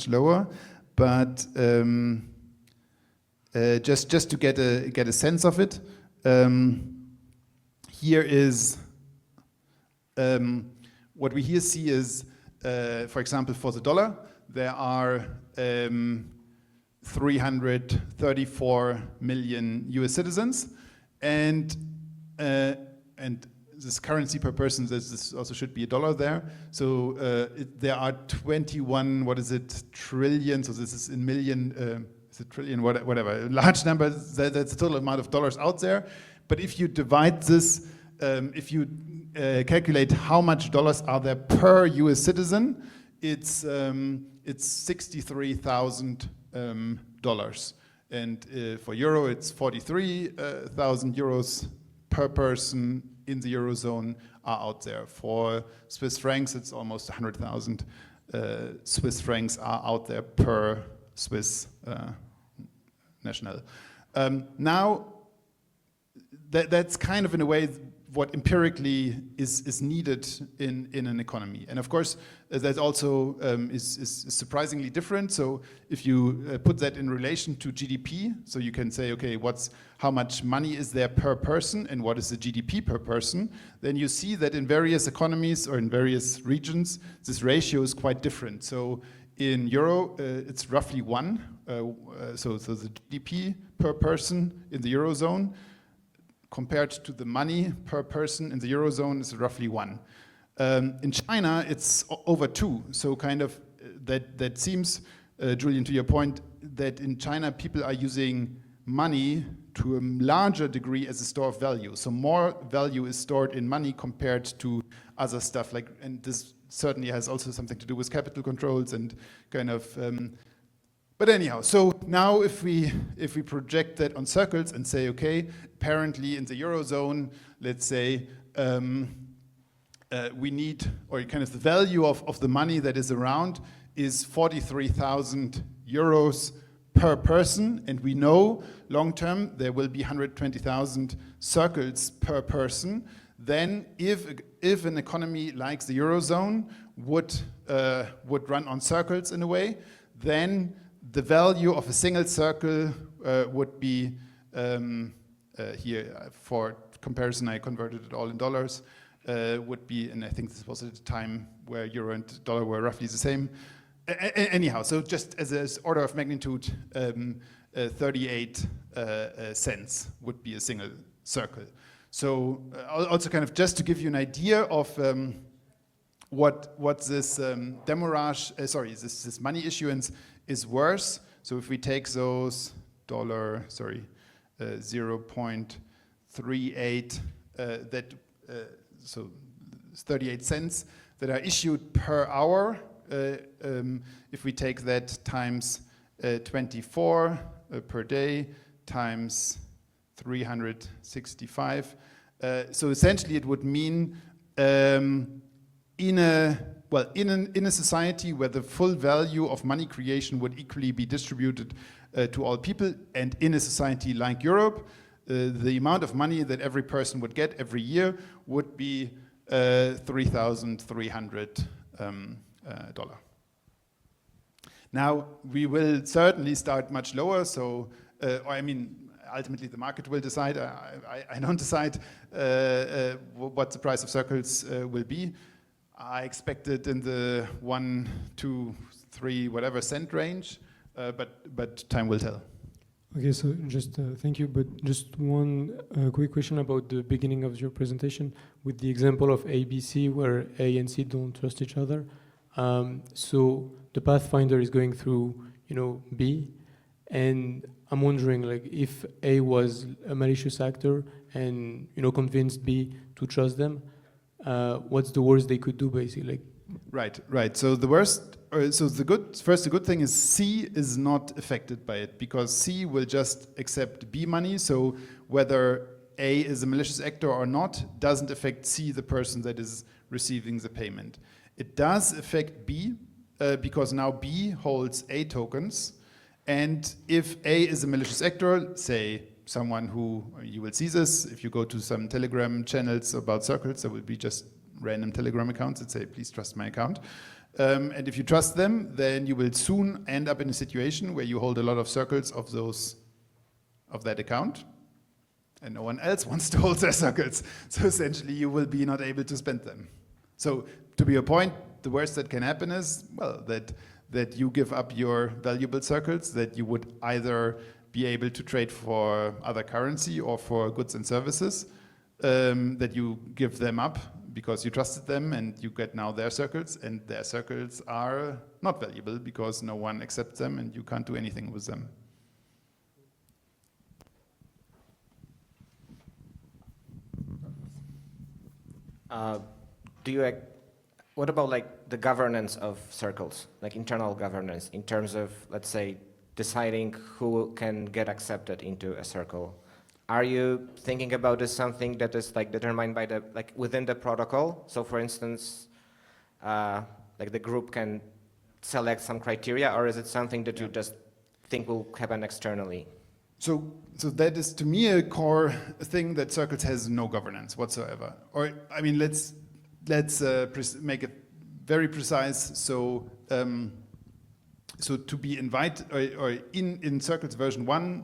lower, but just to get a sense of it, here is what we here see is, for example, for the dollar, there are 334 million US citizens, and this currency per person, this also should be a dollar there. So there are 21, what is it, trillion, so this is in million, is it trillion, whatever, a large number, that's the total amount of dollars out there. But if you divide this, if you calculate how much dollars are there per US citizen, it's $63,000. And for euro, it's 43,000 euros per person in the Eurozone are out there. For Swiss francs, it's almost 100,000 Swiss francs are out there per Swiss national. Now, that's kind of in a way what empirically is needed in an economy. And of course, that also is surprisingly different. So if you put that in relation to GDP, so you can say, okay, how much money is there per person and what is the GDP per person, then you see that in various economies or in various regions, this ratio is quite different. So in Euro, it's roughly 1. So the GDP per person in the Eurozone compared to the money per person in the Eurozone is roughly 1. In China, it's over 2. So kind of that seems, Julian, to your point, that in China people are using money to a larger degree as a store of value. So more value is stored in money compared to other stuff. Like, and this certainly has also something to do with capital controls and kind of. But anyhow, so now if we project that on circles and say, okay, apparently in the Eurozone, let's say we need, or kind of the value of the money that is around is 43,000 euros per person, and we know long term there will be 120,000 circles per person. Then if an economy like the Eurozone would run on circles in a way, then the value of a single circle would be, here for comparison I converted it all in dollars, would be, and I think this was at a time where euro and dollar were roughly the same. Anyhow, so just as an order of magnitude, 38 cents would be a single circle. So also kind of just to give you an idea of what this this money issuance is worth. So if we take those 0.38 so 38 cents that are issued per hour. If we take that times 24 per day times 365, so essentially it would mean in a society where the full value of money creation would equally be distributed to all people, and in a society like Europe, the amount of money that every person would get every year would be $3,300. Now, we will certainly start much lower, so, ultimately the market will decide. I don't decide what the price of circles will be. I expect it in the 1, 2, 3, whatever cent range, but time will tell. Okay, so just thank you, but just one quick question about the beginning of your presentation with the example of ABC where A and C don't trust each other. So the Pathfinder is going through, B, and I'm wondering, like, if A was a malicious actor and, convinced B to trust them, what's the worst they could do, basically? Right. So the worst, the good thing is C is not affected by it because C will just accept B money. So whether A is a malicious actor or not doesn't affect C, the person that is receiving the payment. It does affect B because now B holds A tokens. And if A is a malicious actor, say someone who, you will see this, if you go to some Telegram channels about circles, there will be just random Telegram accounts that say, please trust my account. And if you trust them, then you will soon end up in a situation where you hold a lot of circles of that account, and no one else wants to hold their circles. So essentially, you will be not able to spend them. So to be a point, the worst that can happen is, well, that you give up your valuable circles, that you would either be able to trade for other currency or for goods and services, that you give them up because you trusted them and you get now their circles, and their circles are not valuable because no one accepts them and you can't do anything with them. What about like the governance of circles, like internal governance, in terms of, let's say, deciding who can get accepted into a circle? Are you thinking about this something that is like determined by the, like within the protocol? So for instance, like the group can select some criteria, or is it something that you just think will happen externally? So that is to me a core thing, that circles has no governance whatsoever. Or I mean, let's make it very precise. So to be invited or in circles version 1,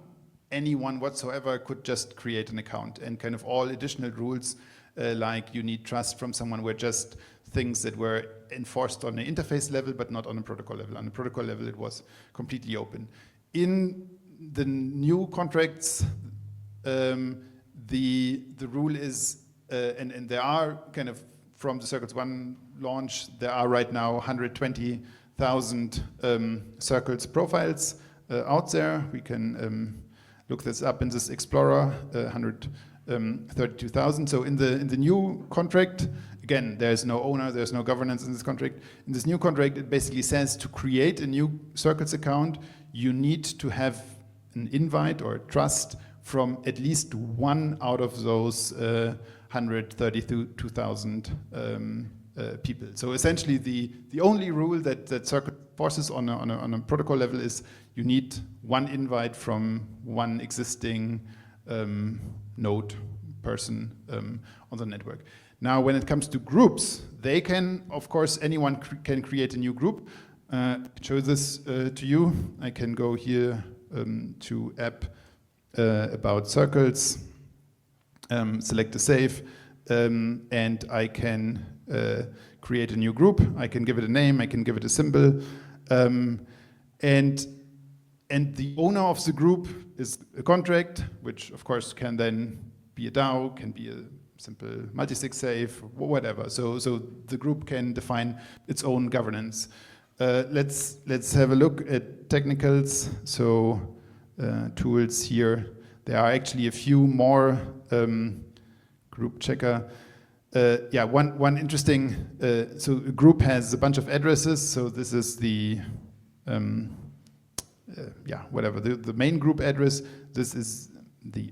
anyone whatsoever could just create an account, and kind of all additional rules like you need trust from someone were just things that were enforced on an interface level but not on a protocol level. On a protocol level it was completely open. In the new contracts, the rule is, and there are kind of, from the Circles 1 launch, there are right now 120,000 Circles profiles out there. We can look this up in this Explorer, 132,000. So in the new contract, again, there's no owner, there's no governance in this contract. In this new contract, it basically says to create a new Circles account, you need to have an invite or a trust from at least one out of those 132,000 people. So essentially, the only rule that Circle forces on a protocol level is you need one invite from one existing node person on the network. Now, when it comes to groups, they can, of course, anyone can create a new group. I can show this to you. I can go here to app about Circles, select a save, and I can create a new group. I can give it a name, I can give it a symbol, and the owner of the group is a contract, which of course can then be a DAO, can be a simple multi-sig save, whatever. So the group can define its own governance. Let's have a look at technicals. So tools here. There are actually a few more. Group checker. Yeah, one interesting. So a group has a bunch of addresses. So this is the whatever the main group address. This is the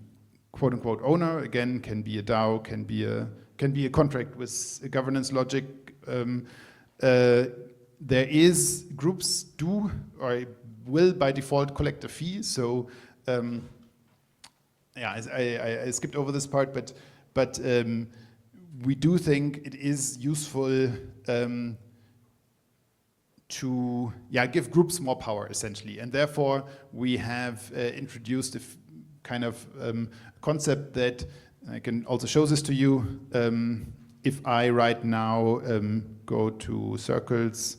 quote-unquote owner. Again, can be a DAO, can be a contract with a governance logic. There is groups do or will by default collect a fee. So I skipped over this part, but we do think it is useful to give groups more power essentially, and therefore we have introduced a kind of concept that I can also show this to you. If I right now go to Circles,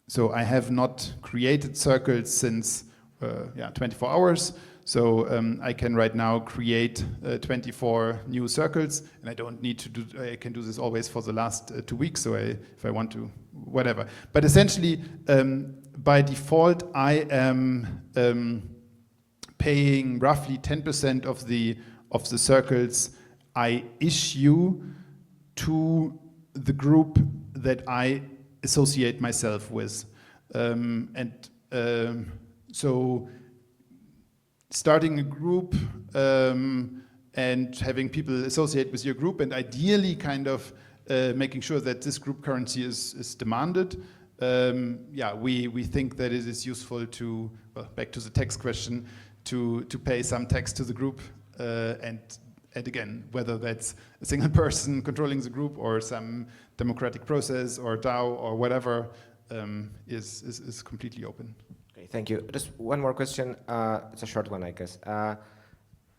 so I have not created Circles since 24 hours. So I can right now create 24 new Circles, and I don't need to do. I can do this always for the last 2 weeks. So if I want to, whatever. But essentially, by default, I am paying roughly 10% of the Circles I issue to the group that I associate myself with, so starting a group and having people associate with your group, and ideally kind of making sure that this group currency is demanded. We think that it is useful to, back to the tax question, to pay some tax to the group, and again, whether that's a single person controlling the group or some democratic process or DAO or whatever, is completely open. Okay, thank you. Just one more question. It's a short one, I guess.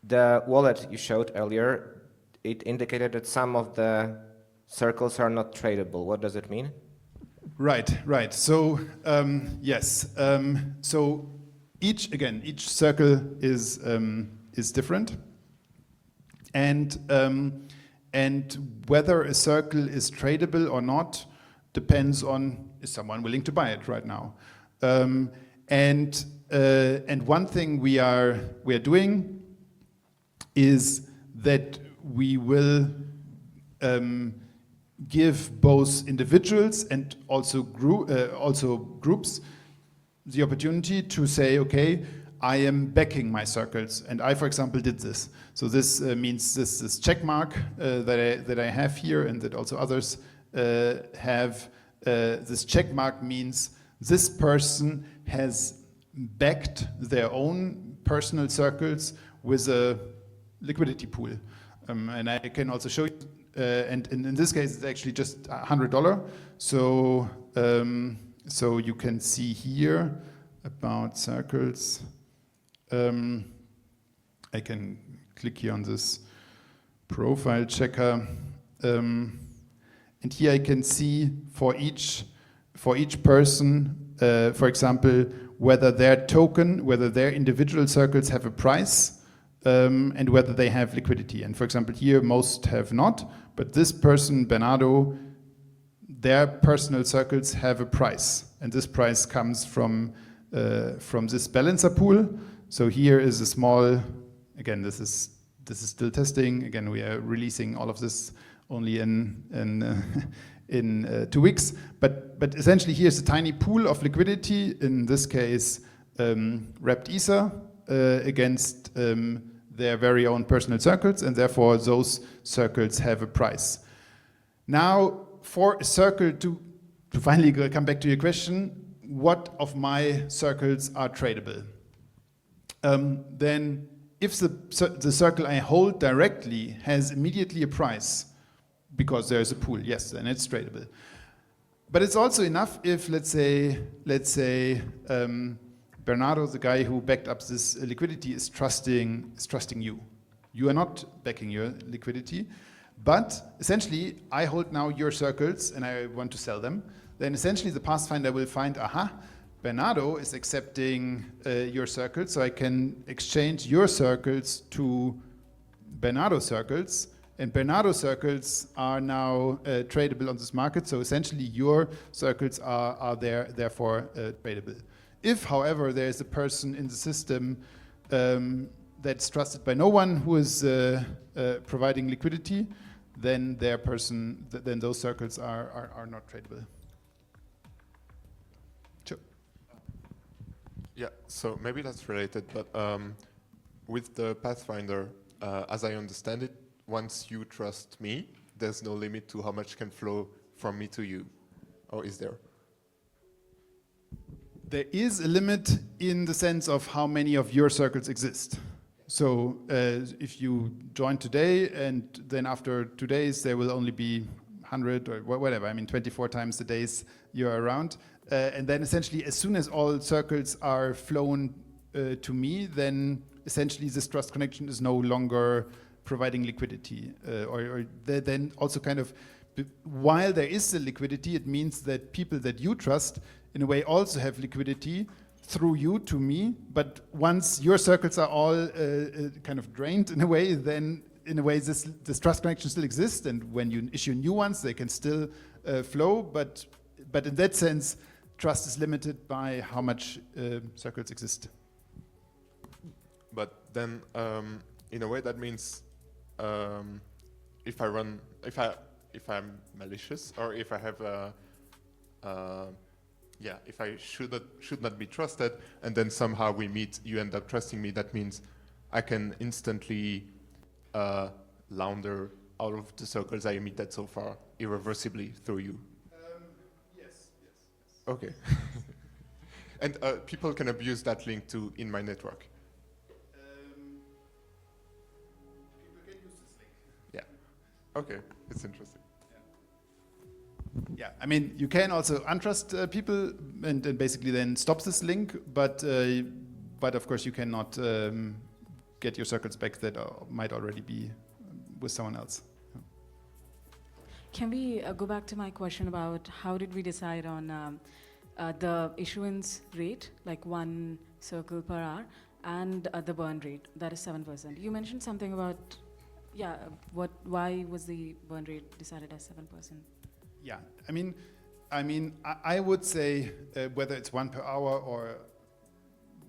The wallet you showed earlier, it indicated that some of the circles are not tradable. What does it mean? Right. So yes. So each circle is different, and whether a circle is tradable or not depends on, is someone willing to buy it right now. And one thing we are doing is that we will give both individuals and also groups the opportunity to say, okay, I am backing my circles, and I, for example, did this. So this means this check mark that I have here, and that also others have. This check mark means this person has backed their own personal circles with a liquidity pool, and I can also show you. And in this case, it's actually just $100. So so you can see here about circles. I can click here on this profile checker, and here I can see for each person, for example, whether their individual circles have a price, and whether they have liquidity. And for example, here most have not, but this person, Bernardo, their personal circles have a price, and this price comes from this balancer pool. So here is a small, again, this is still testing. Again, we are releasing all of this only in 2 weeks. But essentially, here's a tiny pool of liquidity. In this case, wrapped Ether against their very own personal circles, and therefore those circles have a price. Now, for a circle to finally come back to your question, what of my circles are tradable? Then if the circle I hold directly has immediately a price, because there's a pool, yes, then it's tradable. But it's also enough if, let's say, Bernardo, the guy who backed up this liquidity, is trusting you. You are not backing your liquidity, but essentially, I hold now your circles and I want to sell them. Then essentially, the Pathfinder will find, aha, Bernardo is accepting your circles, so I can exchange your circles to Bernardo circles, and Bernardo circles are now tradable on this market. So essentially, your circles are therefore tradable. If, however, there is a person in the system that's trusted by no one who is providing liquidity, then then those circles are not tradable. Sure. Yeah, so maybe that's related, but with the Pathfinder, as I understand it, once you trust me, there's no limit to how much can flow from me to you, or is there? There is a limit in the sense of how many of your circles exist. So if you join today and then after 2 days there will only be 100 or whatever, I mean 24 times the days you're around. And then essentially as soon as all circles are flown to me, then essentially this trust connection is no longer providing liquidity. Or then also kind of, while there is the liquidity, it means that people that you trust in a way also have liquidity through you to me, but once your circles are all kind of drained in a way, then in a way this trust connection still exists, and when you issue new ones, they can still flow, but in that sense, trust is limited by how much circles exist. But then, in a way, that means if I'm malicious, or if I have if I should not be trusted, and then somehow we meet, you end up trusting me, that means I can instantly launder out of the circles I emitted so far, irreversibly through you. Yes. Okay. And people can abuse that link too in my network. People can use this link. Yeah. Okay, it's interesting. Yeah, I mean, you can also untrust people and basically then stop this link, but of course you cannot get your circuits back that might already be with someone else. Can we go back to my question about how did we decide on the issuance rate, like 1 circle per hour, and the burn rate, that is 7%. You mentioned something about, why was the burn rate decided as 7%? Yeah, I mean, I would say whether it's 1 per hour or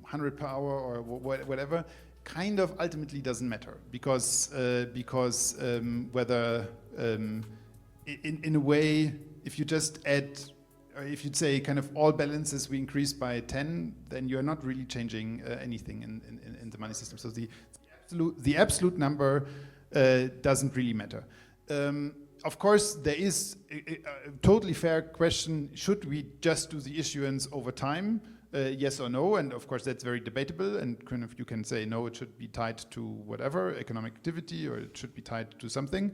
100 per hour or whatever, kind of ultimately doesn't matter because whether in a way, if you just add, or if you'd say kind of all balances we increase by 10, then you're not really changing anything in the money system. So the absolute number doesn't really matter. Of course, there is a totally fair question, should we just do the issuance over time, yes or no? And of course, that's very debatable, and kind of you can say, no, it should be tied to whatever, economic activity, or it should be tied to something.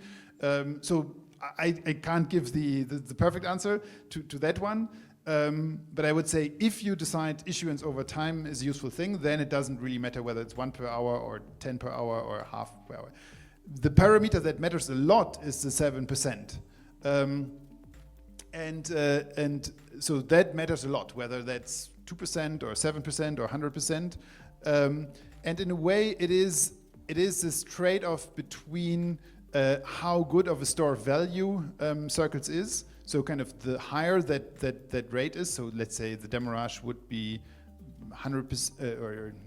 So I can't give the perfect answer to that one, but I would say if you decide issuance over time is a useful thing, then it doesn't really matter whether it's 1 per hour or 10 per hour or half per hour. The parameter that matters a lot is the 7%. And so that matters a lot, whether that's 2% or 7% or 100%. And in a way, it is this trade-off between how good of a store of value circles is. So kind of the higher that rate is, so let's say the demurrage would be 100%,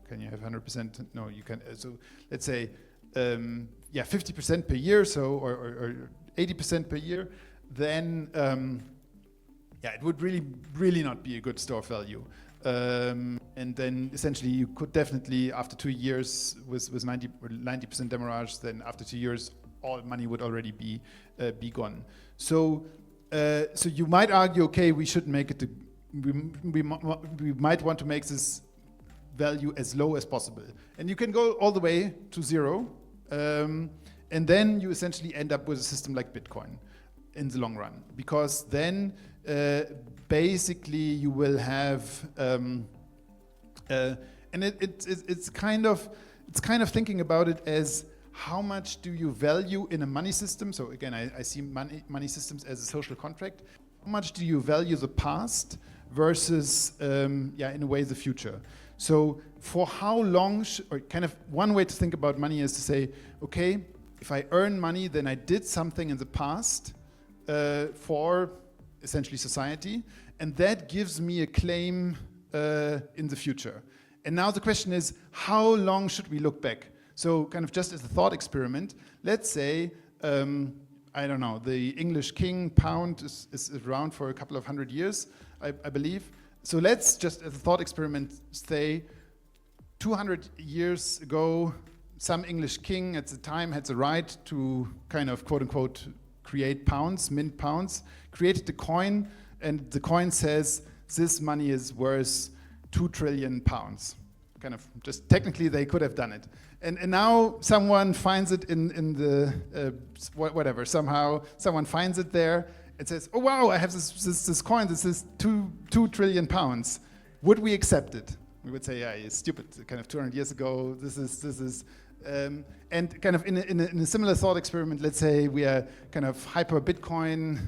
can you have 100%? No, you can. So let's say, 50% per year, so or 80% per year, then it would really not be a good store value. And then essentially you could definitely, after 2 years with 90% demurrage, then after 2 years all money would already be gone. So you might argue, okay, we should make it. We might want to make this value as low as possible, and you can go all the way to 0, and then you essentially end up with a system like Bitcoin in the long run, because then basically you will have and it's kind of thinking about it as how much do you value in a money system. So again, I see money systems as a social contract. How much do you value the past versus in a way the future? So for how long, or kind of one way to think about money is to say, okay, if I earn money, then I did something in the past for essentially society, and that gives me a claim in the future. And now the question is, how long should we look back? So kind of just as a thought experiment, let's say, I don't know, the English king pound is around for a couple of 100 years, I believe. So let's just as a thought experiment say 200 years ago, some English king at the time had the right to kind of quote unquote create pounds, mint pounds, created the coin, and the coin says this money is worth 2 trillion pounds. Kind of just technically they could have done it. And now someone finds it in the, whatever, somehow someone finds it there and says, oh wow, I have this coin, this is 2 trillion pounds. Would we accept it? We would say, yeah, it's stupid, kind of 200 years ago, this is and kind of in a similar thought experiment, let's say we are kind of hyper Bitcoin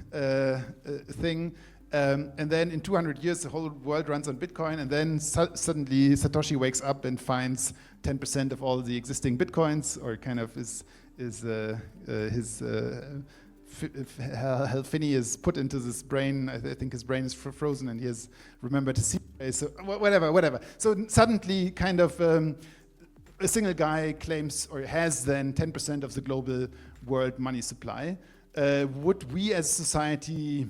thing, and then in 200 years the whole world runs on Bitcoin, and then suddenly Satoshi wakes up and finds 10% of all the existing Bitcoins, or kind of his health Finney is put into this brain. I think his brain is frozen, and he has remembered to see. So whatever. So suddenly, kind of a single guy claims or has then 10% of the global world money supply. Would we as society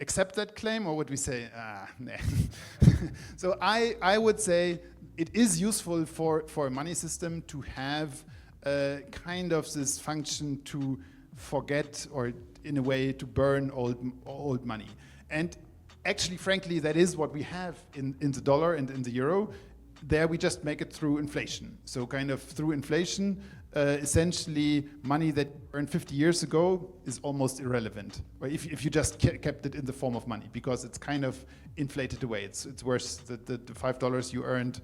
accept that claim, or would we say, nah? So I would say it is useful for a money system to have kind of this function to forget, or in a way to burn old money. And actually, frankly, that is what we have in the dollar and in the euro. There we just make it through inflation. So kind of through inflation, essentially money that earned 50 years ago is almost irrelevant. Or if you just kept it in the form of money, because it's kind of inflated away. It's worse. The $5 you earned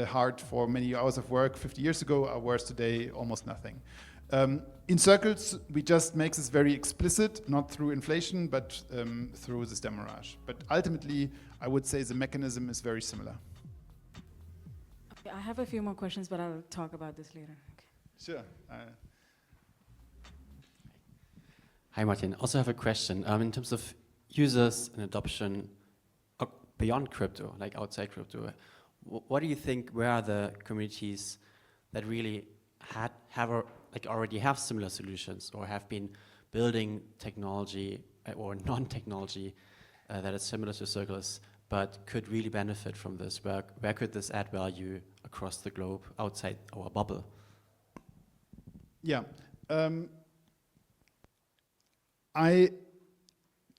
hard for many hours of work 50 years ago are worse today, almost nothing. In circles, we just make this very explicit, not through inflation, but through this demurrage. But ultimately, I would say the mechanism is very similar. Okay, I have a few more questions, but I'll talk about this later. Okay. Sure. Hi, Martin. Also have a question. In terms of users and adoption beyond crypto, like outside crypto, what do you think, where are the communities that really already have similar solutions, or have been building technology or non-technology that is similar to Circles, but could really benefit from this? Where could this add value across the globe, outside our bubble? Yeah. I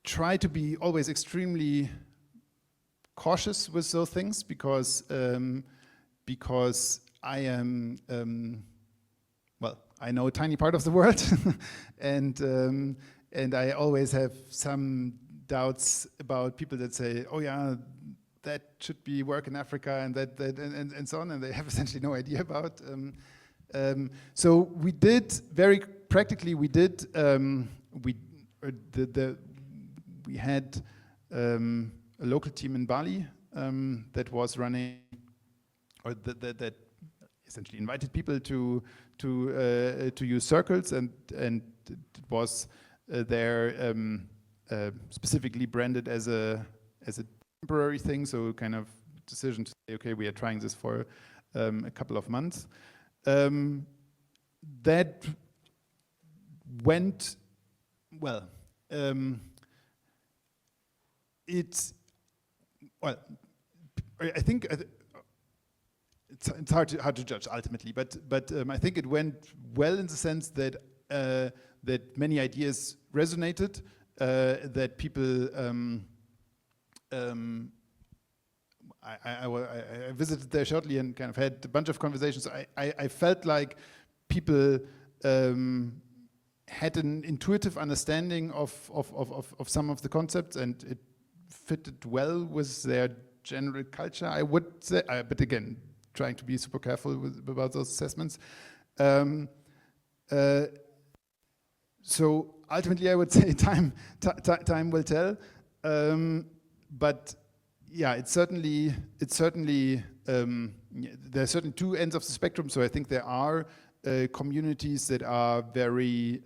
try to be always extremely cautious with those things, because I am I know a tiny part of the world, and I always have some doubts about people that say, oh yeah, that should be work in Africa, and and so on, and they have essentially no idea about. So we did very practically. We did we had a local team in Bali that was running, or that essentially invited people to use Circles, and it was their specifically branded as a temporary thing, so kind of decision to say, okay, we are trying this for a couple of months. That went well. I think it's hard to judge ultimately, but I think it went well in the sense that that many ideas resonated, that people. I visited there shortly and kind of had a bunch of conversations. I felt like people had an intuitive understanding of some of the concepts, and it fitted well with their general culture, I would say. But again, trying to be super careful about those assessments. So ultimately, I would say time will tell. But yeah, it's certainly there are certainly two ends of the spectrum. So I think there are communities that are very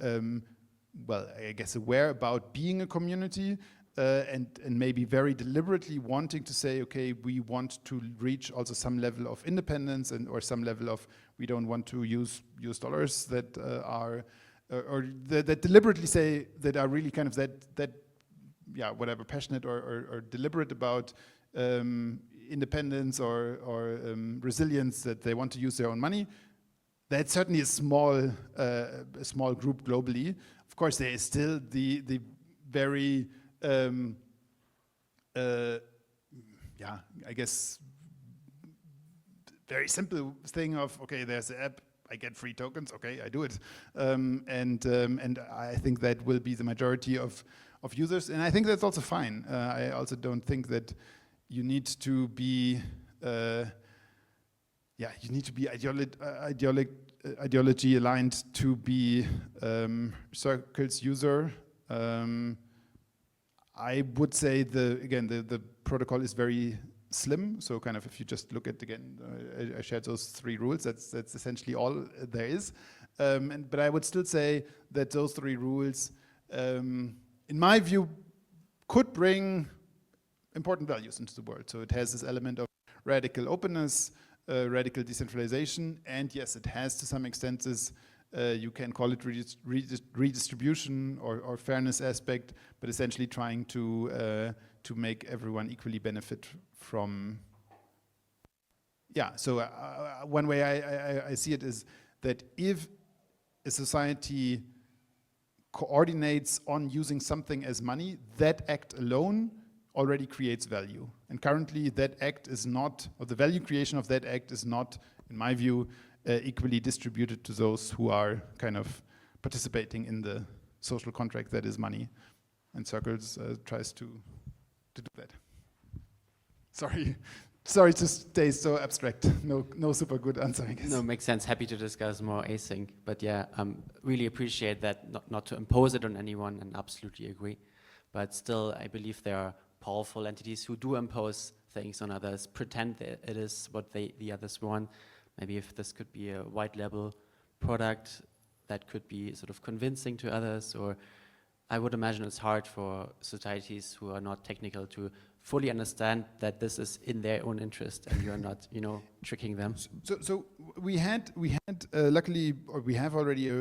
well, I guess, aware about being a community, and maybe very deliberately wanting to say, okay, we want to reach also some level of independence, and or some level of, we don't want to use US dollars that are or that deliberately say, that are really kind of that yeah, whatever, passionate or deliberate about independence or resilience, that they want to use their own money. That's certainly a small group globally. Of course, there is still the very yeah, I guess very simple thing of, okay, there's an app, I get free tokens, okay, I do it, and I think that will be the majority of users, and I think that's also fine. I also don't think that you need to be yeah, you need to be ideology aligned to be Circle's user. I would say the protocol is very slim. So kind of if you just look at, again, I shared those 3 rules. That's essentially all there is. But I would still say that those 3 rules, in my view, could bring important values into the world. So it has this element of radical openness, radical decentralization, and yes, it has to some extent this, you can call it redistribution or fairness aspect, but essentially trying to make everyone equally benefit from. Yeah. So one way I see it is that if a society coordinates on using something as money, that act alone already creates value. And currently that act is not, or the value creation of that act is not, in my view, equally distributed to those who are kind of participating in the social contract that is money. And Circles tries to do that. Sorry to stay so abstract. No super good answer, I guess. No, makes sense. Happy to discuss more async. But yeah, really appreciate that, not to impose it on anyone, and absolutely agree. But still, I believe there are powerful entities who do impose things on others, pretend that it is what the others want. Maybe if this could be a white label product that could be sort of convincing to others, or I would imagine it's hard for societies who are not technical to fully understand that this is in their own interest and you're not, tricking them. So we had luckily, or we have already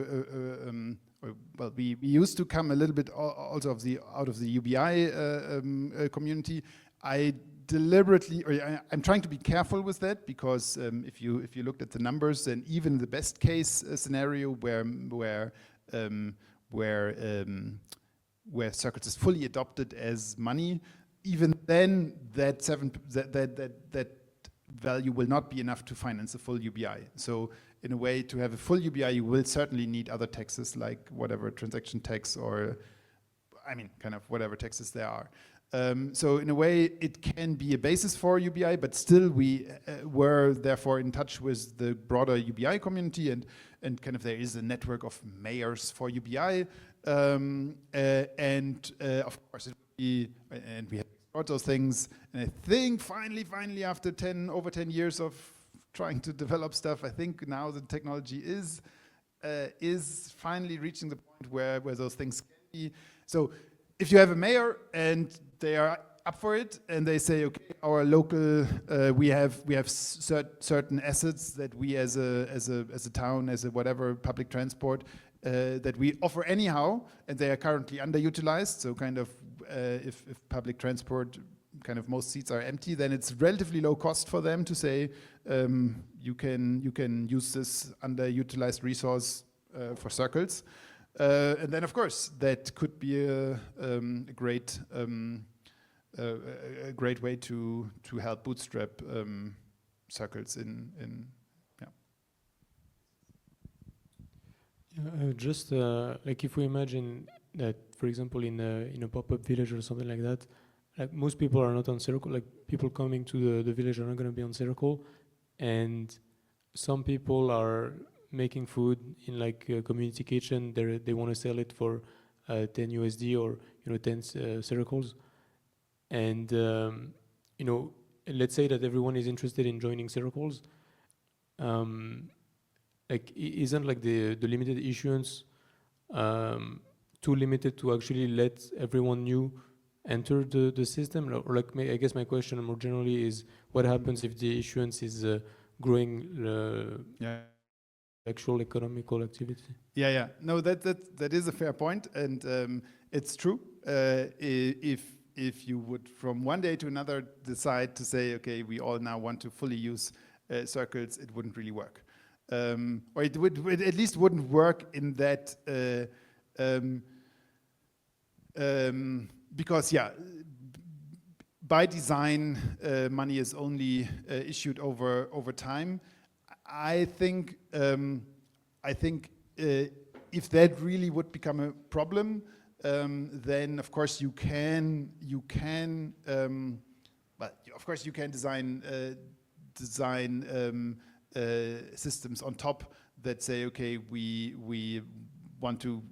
well, we used to come a little bit also out of the UBI community. I deliberately, I'm trying to be careful with that, because if you looked at the numbers, then even the best case scenario where Circles is fully adopted as money, even then that value will not be enough to finance a full UBI. So in a way, to have a full UBI, you will certainly need other taxes, like whatever transaction tax, or kind of whatever taxes there are. So in a way, it can be a basis for UBI, but still we were therefore in touch with the broader UBI community, and kind of there is a network of mayors for UBI, and of course it would be, and we have explored those things, and I think finally after over 10 years of trying to develop stuff, I think now the technology is finally reaching the point where those things can be. So if you have a mayor and they are up for it and they say, okay, our local, we have certain assets that we as a town, as a whatever public transport, that we offer anyhow, and they are currently underutilized. So kind of if public transport, kind of most seats are empty, then it's relatively low cost for them to say you can use this underutilized resource for circles. And then, of course, that could be a great way to help bootstrap circles in. Just like if we imagine that, for example, in a pop-up village or something like that, like most people are not on Circle. Like people coming to the village are not going to be on Circle, and some people are making food in like a community kitchen. They want to sell it for 10 USD or 10 circles, and let's say that everyone is interested in joining circles. Like isn't like the limited issuance too limited to actually let everyone new enter the system? Or like I guess my question more generally is what happens if the issuance is growing actual economical activity? Yeah. No, that is a fair point, and it's true. If you would from one day to another decide to say, okay, we all now want to fully use circles, it wouldn't really work. Or it at least wouldn't work in that because by design money is only issued over time. I think if that really would become a problem, then of course you can design systems on top that say, okay, we want to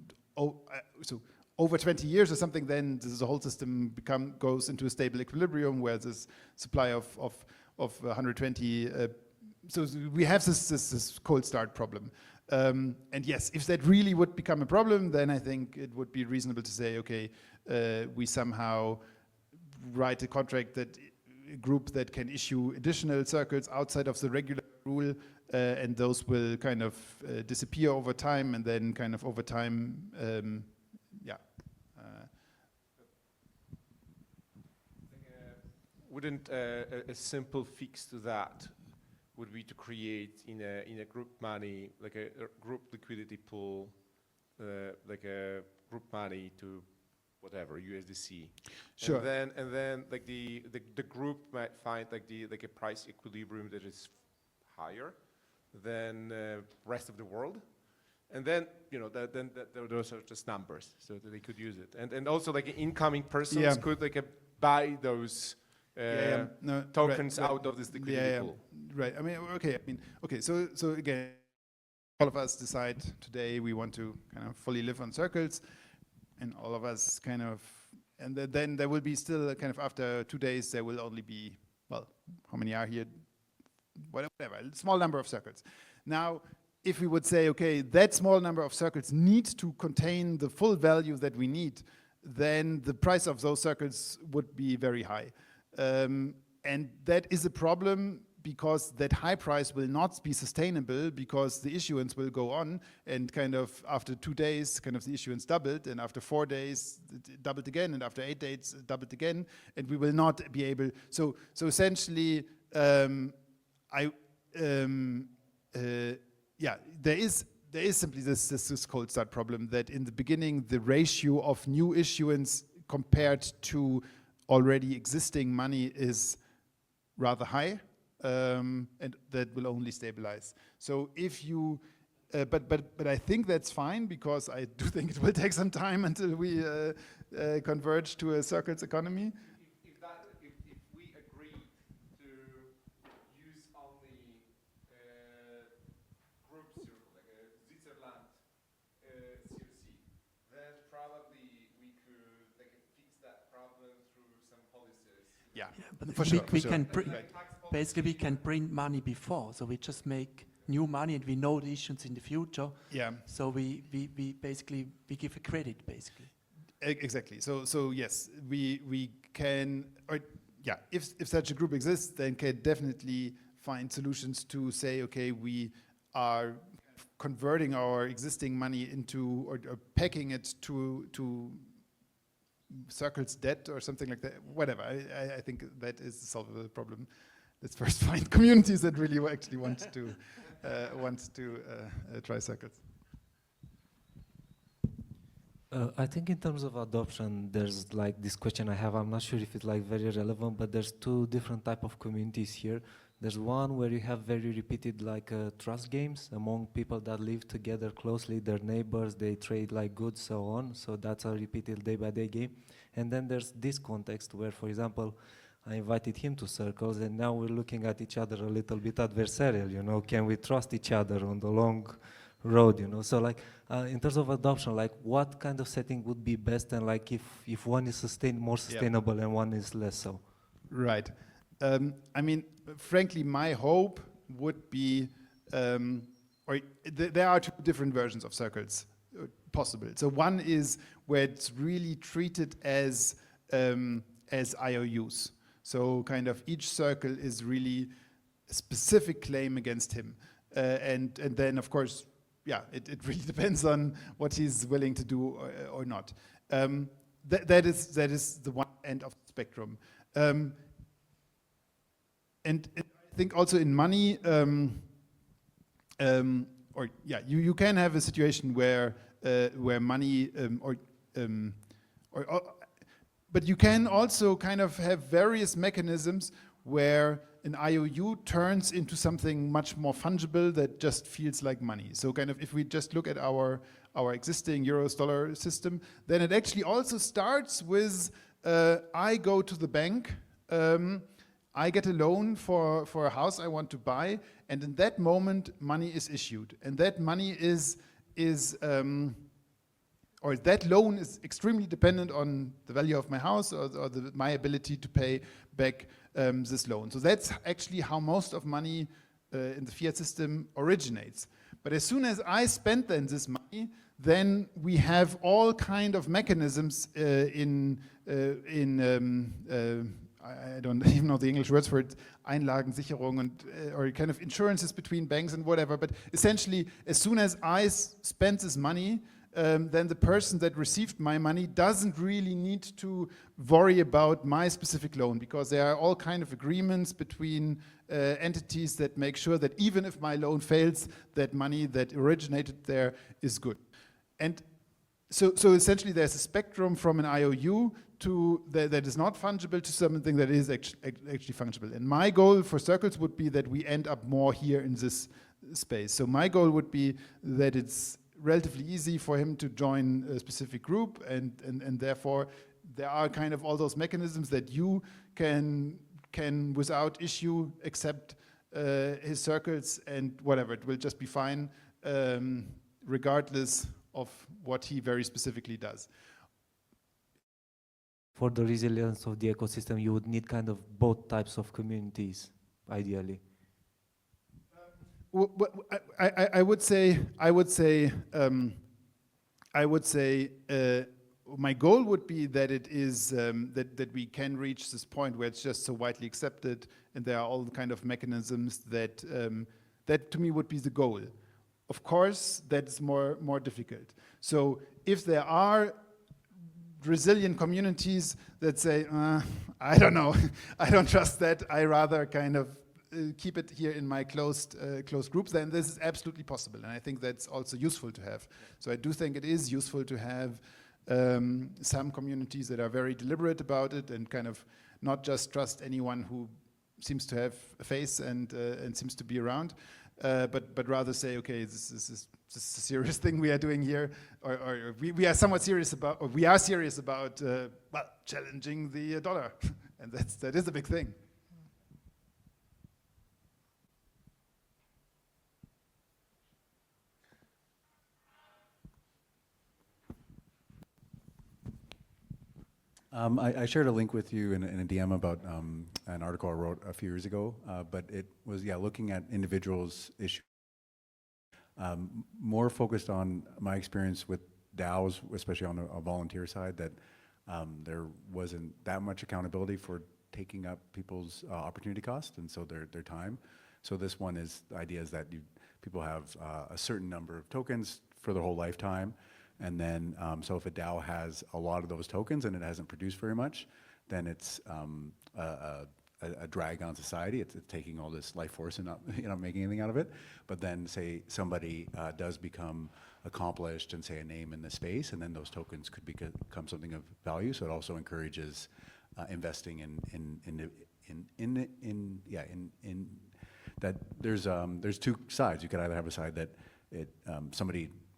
so over 20 years or something, then the whole system goes into a stable equilibrium where this supply of 120. So we have this cold start problem. And yes, if that really would become a problem, then I think it would be reasonable to say, okay, we somehow write a contract that a group that can issue additional circles outside of the regular rule, and those will kind of disappear over time, and then kind of over time, Wouldn't a simple fix to that would be to create in a group money, like a group liquidity pool, like a group money to whatever USDC. Sure. And then like the group might find like a price equilibrium that is higher than rest of the world, and then those are just numbers, so that they could use it, and also like incoming persons could like buy those. Tokens out of this liquidity pool. Right. I mean, okay. So again, all of us decide today we want to kind of fully live on circles, and all of us kind of, and then there will be still kind of after 2 days there will only be, well, how many are here? Whatever, a small number of circles. Now, if we would say, okay, that small number of circles need to contain the full value that we need, then the price of those circles would be very high. And that is a problem because that high price will not be sustainable because the issuance will go on, and kind of after 2 days, kind of the issuance doubled, and after 4 days, it doubled again, and after 8 days, it doubled again, and we will not be able. So essentially, there is simply this cold start problem that in the beginning the ratio of new issuance compared to already existing money is rather high, and that will only stabilize. So if you, but I think that's fine because I do think it will take some time until we converge to a circles economy. If we agree to use only group circle, like a Zuitzerland COC, then probably we could fix that problem through some policies. Yeah, but for sure. We can basically we can print money before, so we just make new money and we know the issuance in the future. Yeah. So we basically give a credit basically. Exactly. So yes, we can, or yeah, if such a group exists, then can definitely find solutions to say, okay, we are converting our existing money into, or packing it to Circle's debt or something like that. Whatever. I think that is a solvable problem. Let's first find communities that really actually want to try Circles. I think in terms of adoption, there's like this question I have. I'm not sure if it's like very relevant, but there's two different type of communities here. There's one where you have very repeated like trust games among people that live together closely, their neighbors, they trade like goods, so on. So that's a repeated day-by-day game. And then there's this context where, for example, I invited him to Circles, and now we're looking at each other a little bit adversarial, you know, can we trust each other on the long road, you know? So like, in terms of adoption, like what kind of setting would be best, and like if one is more sustainable and one is less so? Right. I mean, frankly, my hope would be, there are two different versions of Circles possible. So one is where it's really treated as IOUs. So kind of each circle is really a specific claim against him. And then, of course, yeah, it really depends on what he's willing to do or not. That is the one end of the spectrum. And I think also in money, you can have a situation where money but you can also kind of have various mechanisms where an IOU turns into something much more fungible that just feels like money. So kind of if we just look at our existing euros-dollar system, then it actually also starts with I go to the bank, I get a loan for a house I want to buy, and in that moment money is issued, and that money or that loan is extremely dependent on the value of my house or my ability to pay back this loan. So that's actually how most of money in the fiat system originates. But as soon as I spend then this money, then we have all kind of mechanisms I don't even know the English words for it, Einlagensicherung and or kind of insurances between banks and whatever. But essentially, as soon as I spend this money, then the person that received my money doesn't really need to worry about my specific loan, because there are all kind of agreements between entities that make sure that even if my loan fails, that money that originated there is good. And so essentially there's a spectrum from an IOU to that is not fungible to something that is actually fungible. And my goal for Circles would be that we end up more here in this space. So my goal would be that it's relatively easy for him to join a specific group, and therefore there are kind of all those mechanisms that you can without issue accept his Circles, and whatever, it will just be fine regardless of what he very specifically does. For the resilience of the ecosystem, you would need kind of both types of communities, ideally. I would say my goal would be that it is that we can reach this point where it's just so widely accepted, and there are all kind of mechanisms that that to me would be the goal. Of course, that's more difficult. So if there are resilient communities that say, I don't know, I don't trust that, I rather kind of keep it here in my closed groups, then this is absolutely possible. And I think that's also useful to have. So I do think it is useful to have some communities that are very deliberate about it and kind of not just trust anyone who seems to have a face and seems to be around, but rather say, okay, this is a serious thing we are doing here, or we are somewhat serious about, or we are serious about challenging the dollar, and that is a big thing. I shared a link with you in a DM about an article I wrote a few years ago, but it was, looking at individuals' issues, more focused on my experience with DAOs, especially on a volunteer side, that there wasn't that much accountability for taking up people's opportunity cost and so their time. So this one is, the idea is that people have a certain number of tokens for their whole lifetime, and then so if a DAO has a lot of those tokens and it hasn't produced very much, then it's a drag on society. It's taking all this life force and not making anything out of it. But then say somebody does become accomplished and say a name in the space, and then those tokens could become something of value. So it also encourages investing in that. There's two sides. You could either have a side that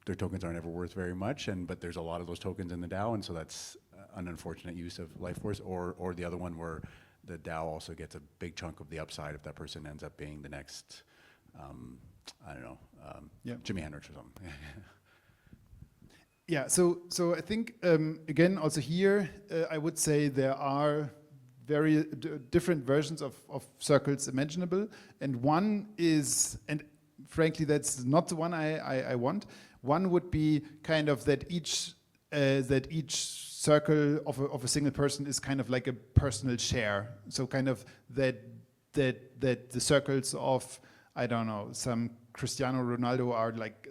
their tokens aren't ever worth very much, but there's a lot of those tokens in the DAO, and so that's an unfortunate use of life force, or the other one where the DAO also gets a big chunk of the upside if that person ends up being the next, I don't know, Jimi Hendrix or something. Yeah, so I think, again, also here, I would say there are very different versions of circles imaginable, and one is, and frankly, that's not the one I want. One would be kind of that each circle of a single person is kind of like a personal share. So kind of that the circles of, I don't know, some Cristiano Ronaldo are like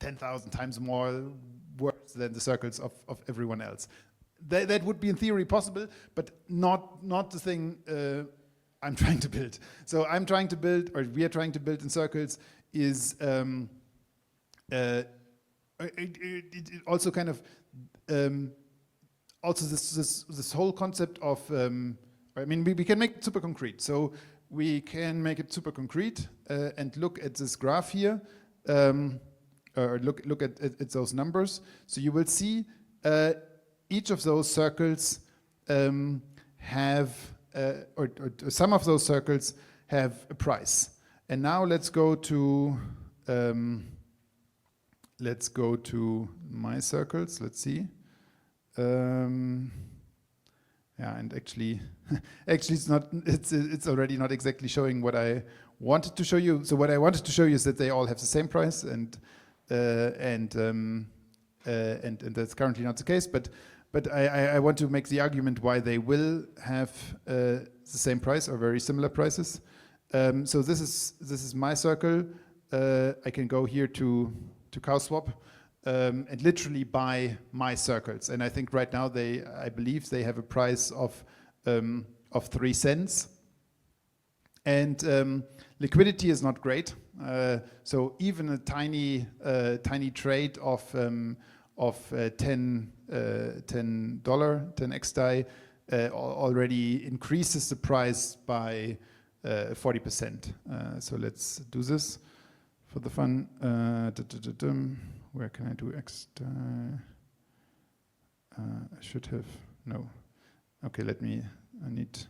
10,000 times more worth than the circles of everyone else. That would be in theory possible, but not the thing I'm trying to build. So I'm trying to build, or we are trying to build in circles, is it also kind of also this whole concept of I mean, we can make it super concrete. So we can make it super concrete and look at this graph here, or look at those numbers. So you will see each of those circles have, or some of those circles have a price. And now let's go to my circles. Let's see. Yeah, and actually, it's not. It's already not exactly showing what I wanted to show you. So what I wanted to show you is that they all have the same price, and that's currently not the case. But I want to make the argument why they will have the same price or very similar prices. So this is my circle. I can go here to CowSwap and literally buy my circles. And I think right now I believe they have a price of 3 cents. And liquidity is not great. So even a tiny trade of $10 XDAI already increases the price by 40%. So let's do this for the fun. Where can I do XDAI? I should have, no. Okay, I need to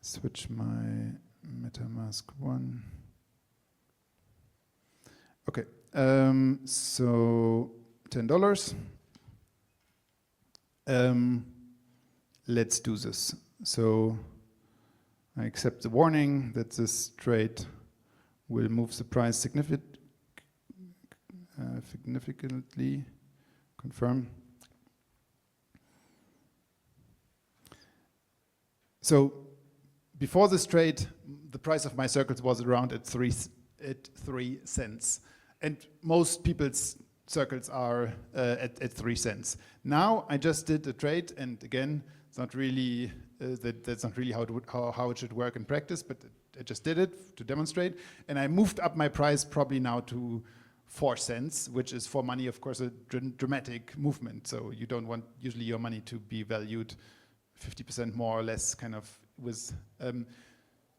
switch my MetaMask one. Okay, so $10. Let's do this. So I accept the warning that this trade will move the price significantly. Confirm. So before this trade, the price of my circles was around at 3 cents, and most people's circles are at 3 cents. Now I just did a trade, and again, it's not really that's not really how it should work in practice, but I just did it to demonstrate, and I moved up my price probably now to 4 cents, which is for money, of course, a dramatic movement. So you don't want usually your money to be valued 50% more or less, kind of with.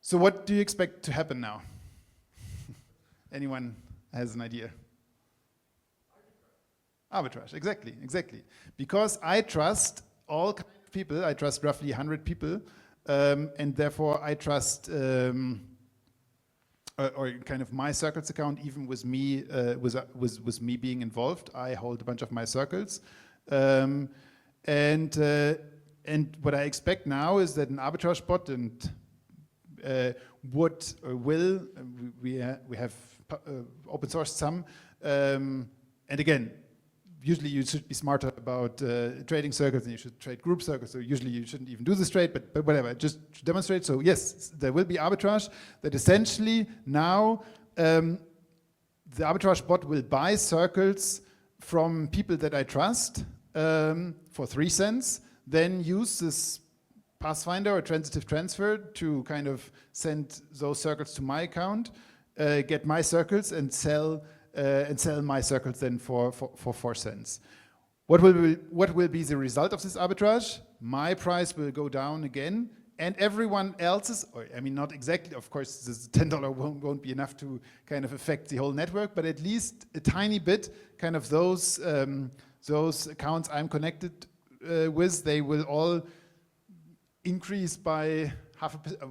So what do you expect to happen now? Anyone has an idea? Arbitrage, exactly. Because I trust all kinds of people, I trust roughly 100 people, and therefore I trust, or kind of my circles account, even with me, with me being involved, I hold a bunch of my circles, and what I expect now is that an arbitrage bot we have open sourced some, and again, usually you should be smarter about trading circles, and you should trade group circles. So usually you shouldn't even do this trade, but whatever, just to demonstrate. So yes, there will be arbitrage that essentially now the arbitrage bot will buy circles from people that I trust for 3 cents, then use this Pathfinder or transitive transfer to kind of send those circles to my account, get my circles and sell my circles then for 4 cents. What will be the result of this arbitrage? My price will go down again, and everyone else's, or I mean not exactly, of course this $10 won't be enough to kind of affect the whole network, but at least a tiny bit, kind of those accounts I'm connected with, they will all increase by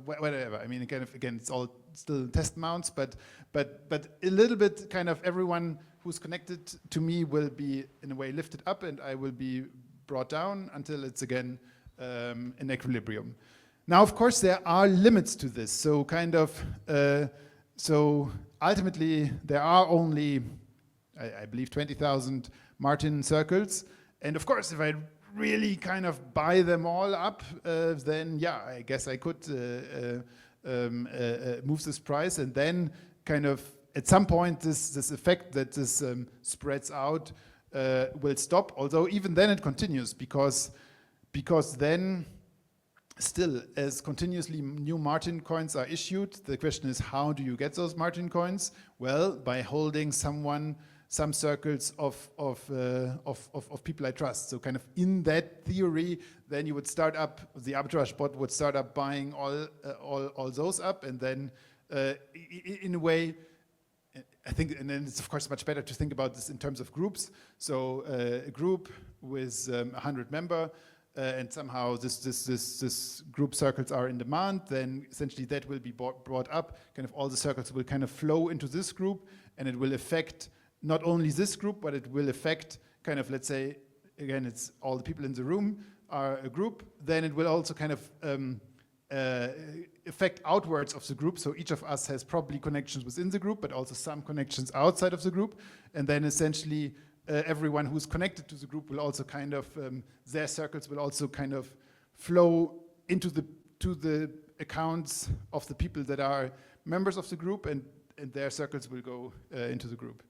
whatever. I mean, again, it's all still test amounts, but a little bit kind of everyone who's connected to me will be in a way lifted up, and I will be brought down until it's again in equilibrium. Now, of course, there are limits to this. So kind of, so ultimately there are only, I believe, 20,000 Martin circles, and of course, if I really kind of buy them all up, then yeah, I guess I could move this price, and then kind of at some point this effect that this spreads out will stop. Although even then it continues because then still as continuously new Martin coins are issued, the question is how do you get those Martin coins? Well, by holding some circles of people I trust. So kind of in that theory, then you would start up, the arbitrage bot would start up buying all those up, and then in a way, I think, and then it's of course much better to think about this in terms of groups. So a group with 100 members, and somehow this group circles are in demand, then essentially that will be brought up. Kind of all the circles will kind of flow into this group, and it will affect not only this group, but it will affect kind of, let's say, again, it's all the people in the room are a group, then it will also kind of affect outwards of the group. So each of us has probably connections within the group, but also some connections outside of the group. And then essentially everyone who's connected to the group will also kind of, their circles will also kind of flow into the accounts of the people that are members of the group, and their circles will go into the group.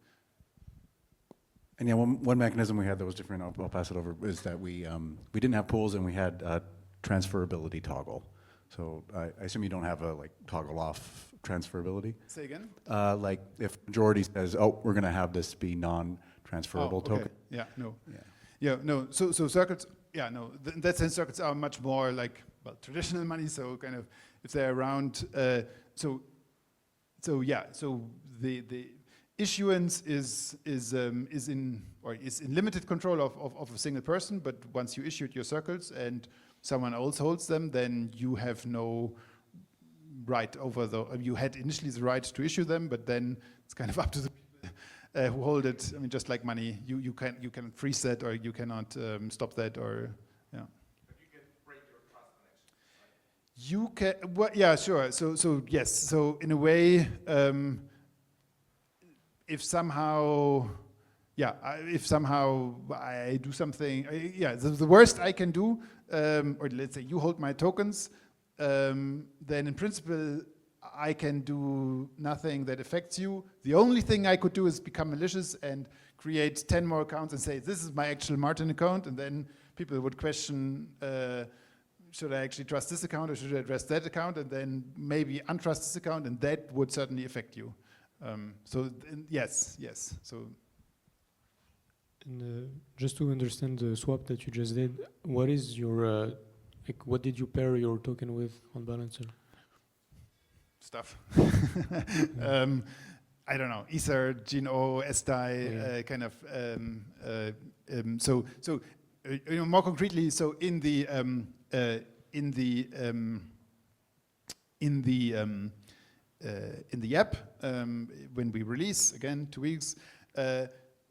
And yeah, one mechanism we had that was different, I'll pass it over, is that we didn't have pools, and we had a transferability toggle. So I assume you don't have a toggle off transferability? Say again? Like if majority says, oh, we're gonna have this be non-transferable token. Yeah, no. Yeah, no, so circles, yeah, no, in that sense circles are much more like, well, traditional money, so kind of, if they're around, so yeah, so the issuance is in limited control of a single person, but once you issued your circles and someone else holds them, then you have no right over you had initially the right to issue them, but then it's kind of up to the people who hold it. I mean, just like money, you can freeze that, or you cannot stop that, or yeah. But you can break your trust connection, right? You can, well, yeah, sure. So yes. So in a way, if somehow I do something, the worst I can do, or let's say you hold my tokens, then in principle I can do nothing that affects you. The only thing I could do is become malicious and create 10 more accounts and say, this is my actual Martin account, and then people would question, should I actually trust this account or should I trust that account, and then maybe untrust this account, and that would certainly affect you. Yes. So. And just to understand the swap that you just did, what is your, what did you pair your token with on Balancer? Stuff. I don't know, Ether, Geno, SDI, kind of. So more concretely, so in the app, when we release again 2 weeks,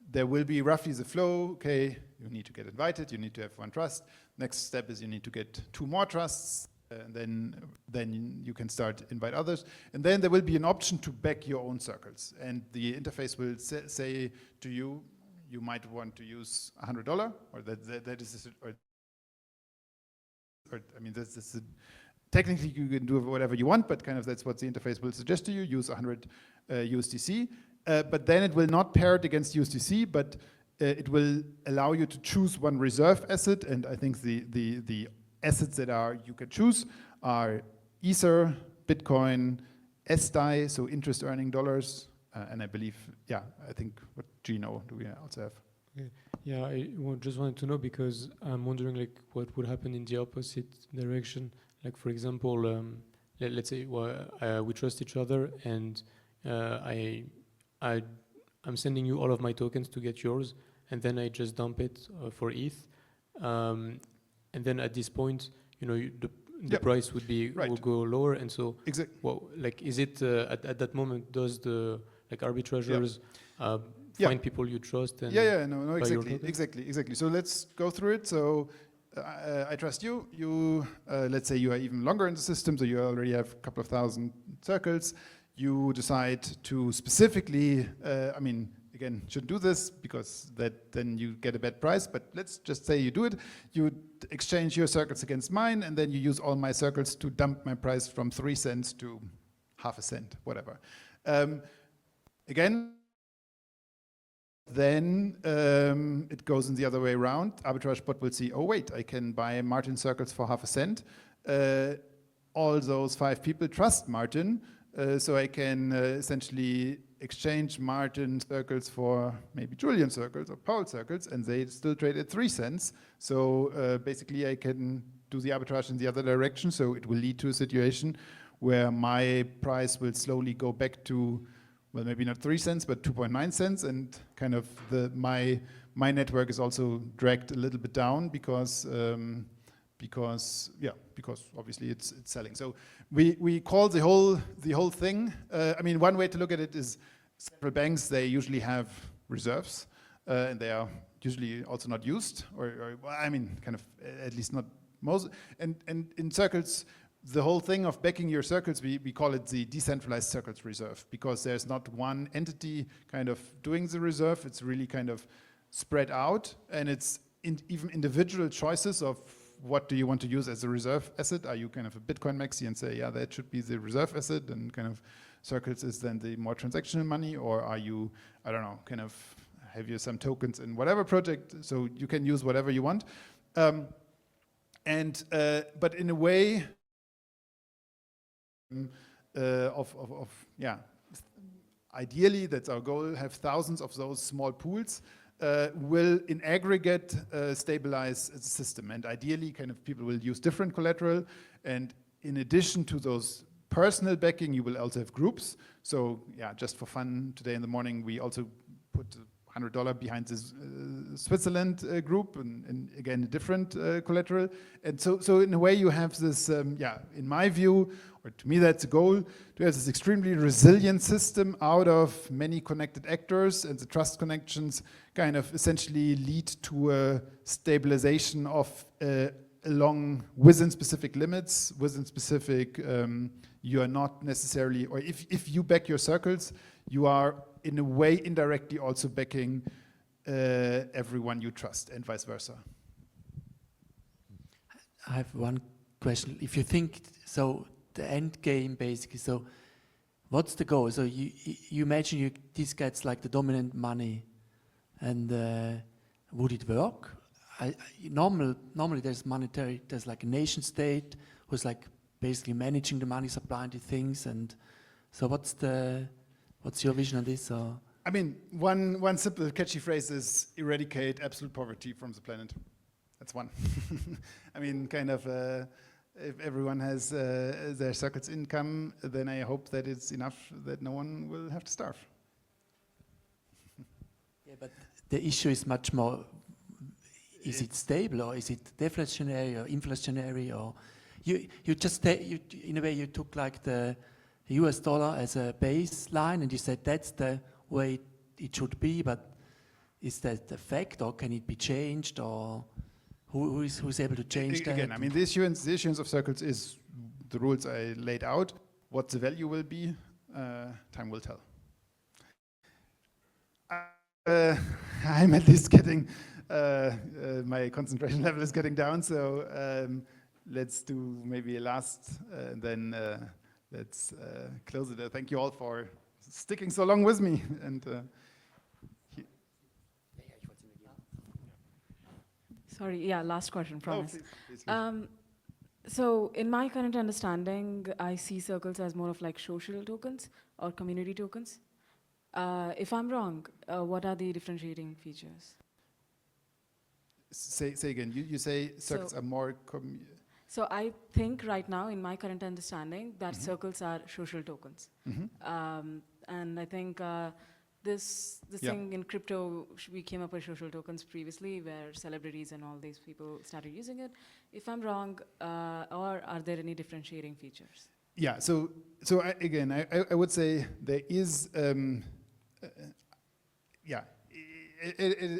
there will be roughly the flow. Okay, you need to get invited. You need to have 1 trust. Next step is you need to get 2 more trusts. And then you can start invite others, and then there will be an option to back your own circles, and the interface will say to you, you might want to use $100, or that is, or I mean, that's technically you can do whatever you want, but kind of that's what the interface will suggest to you. Use 100 USDC, but then it will not pair it against USDC, but it will allow you to choose one reserve asset, and I think the assets that you can choose are Ether, Bitcoin, SDAI, so interest earning dollars, and I believe, yeah, I think what Gino do we also have? Okay. Yeah, I just wanted to know because I'm wondering like what would happen in the opposite direction. Like for example, let's say we trust each other, and I'm sending you all of my tokens to get yours, and then I just dump it for ETH, and then at this point, you know, the price would be will go lower, and so well, like is it at that moment does the like arbitrageurs find people you trust? And no, exactly. So let's go through it. So I trust you. Let's say you are even longer in the system, so you already have a couple of thousand circles. You decide to specifically, I mean, again, shouldn't do this because then you get a bad price, but let's just say you do it. You exchange your circles against mine, and then you use all my circles to dump my price from 3 cents to half a cent, whatever. Again, then it goes in the other way around. Arbitrage bot will see, oh wait, I can buy Martin circles for half a cent. All those 5 people trust Martin, so I can essentially exchange Martin circles for maybe Julian circles or Paul circles, and they still trade at 3 cents. So basically I can do the arbitrage in the other direction, so it will lead to a situation where my price will slowly go back to, well, maybe not 3 cents, but 2.9 cents, and kind of my network is also dragged a little bit down because obviously it's selling. So we call the whole thing. I mean, one way to look at it is central banks, they usually have reserves, and they are usually also not used, or I mean, kind of at least not most. And in circles, the whole thing of backing your circles, we call it the decentralized circles reserve, because there's not one entity kind of doing the reserve. It's really kind of spread out, and it's even individual choices of what do you want to use as a reserve asset. Are you kind of a Bitcoin maxi and say, yeah, that should be the reserve asset, and kind of circles is then the more transactional money, or are you, I don't know, kind of have you some tokens in whatever project, so you can use whatever you want. But in a way, ideally, that's our goal, have thousands of those small pools, will in aggregate stabilize the system. And ideally, kind of people will use different collateral, and in addition to those personal backing, you will also have groups. So yeah, just for fun, today in the morning, we also put $100 behind this Zuitzerland group, and again, a different collateral. And so in a way you have this, in my view, or to me that's a goal, to have this extremely resilient system out of many connected actors, and the trust connections kind of essentially lead to a stabilization of along within specific limits, within specific, you are not necessarily, or if you back your circles, you are in a way indirectly also backing everyone you trust, and vice versa. I have one question. If you think, so the end game basically, so what's the goal? So you imagine this gets like the dominant money, and would it work? Normally there's like a nation state who's like basically managing the money supply and the things, and so what's your vision on this? Or? I mean, one simple catchy phrase is eradicate absolute poverty from the planet. That's one. I mean, kind of, if everyone has their circuits income, then I hope that it's enough that no one will have to starve. Yeah, but the issue is much more, is it stable, or is it deflationary or inflationary, or you just, in a way you took like the US dollar as a baseline, and you said that's the way it should be, but is that the fact, or can it be changed, or who's able to change that? Again, I mean, the issuance of circles is the rules I laid out. What the value will be, time will tell. I'm at least getting, my concentration level is getting down, so let's do maybe a last, then let's close it. Thank you all for sticking so long with me. And Sorry, yeah, last question, promise. please, please. So in my current understanding, I see circles as more of like social tokens or community tokens. If I'm wrong, what are the differentiating features? Say again. You say circles are more. So I think right now, in my current understanding, that circles are social tokens. And I think this thing in crypto, we came up with social tokens previously, where celebrities and all these people started using it. If I'm wrong, or are there any differentiating features? Yeah. So again, I would say there is. Yeah.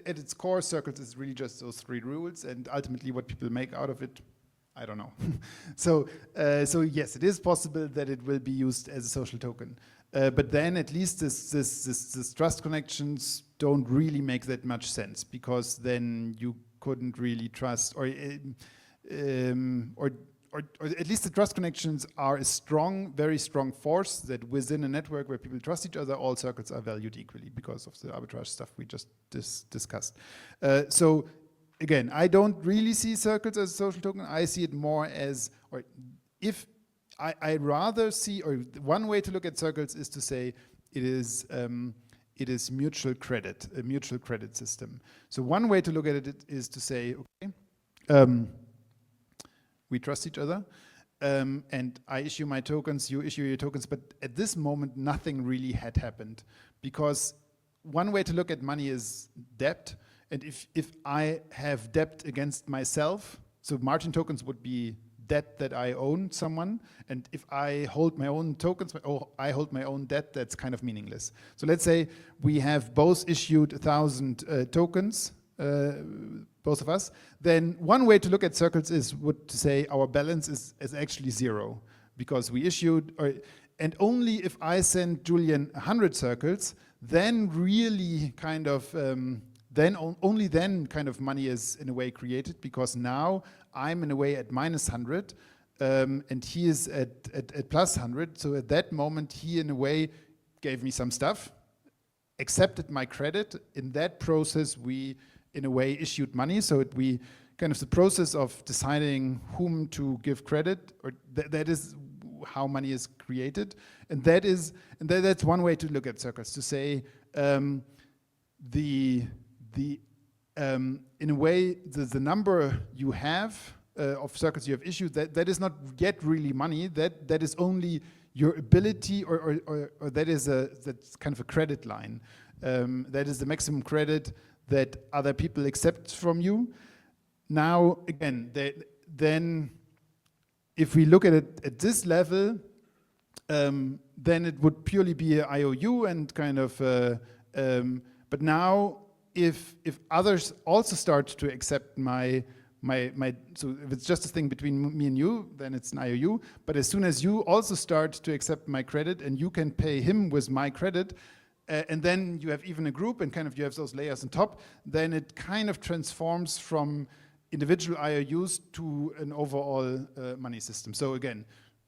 At its core, circles is really just those three rules, and ultimately what people make out of it, I don't know. So yes, it is possible that it will be used as a social token, but then at least this trust connections don't really make that much sense, because then you couldn't really trust, or at least the trust connections are a strong, very strong force that within a network where people trust each other, all circles are valued equally because of the arbitrage stuff we just discussed. So again, I don't really see circles as a social token. I see it more as, or if I rather see, or one way to look at circles is to say it is mutual credit, a mutual credit system. So one way to look at it is to say, okay, we trust each other, and I issue my tokens, you issue your tokens, but at this moment, nothing really had happened, because one way to look at money is debt, and if I have debt against myself, so margin tokens would be debt that I own someone, and if I hold my own tokens, or I hold my own debt, that's kind of meaningless. So let's say we have both issued 1,000 tokens, both of us, then one way to look at circles would say our balance is actually zero, because we issued, and only if I send Julian 100 circles, then really kind of, only then kind of money is in a way created, because now I'm in a way at -100, and he is at +100, so at that moment he in a way gave me some stuff, accepted my credit. In that process we in a way issued money, so we kind of the process of deciding whom to give credit, or that is how money is created, and that's one way to look at circles, to say in a way the number you have of circles you have issued, that is not yet really money, that is only your ability, or that's kind of a credit line, that is the maximum credit that other people accept from you. Now, again, then if we look at it at this level, then it would purely be an IOU and kind of, but now if others also start to accept my, so if it's just a thing between me and you, then it's an IOU, but as soon as you also start to accept my credit and you can pay him with my credit, and then you have even a group and kind of you have those layers on top, then it kind of transforms from individual IOUs to an overall money system. So again,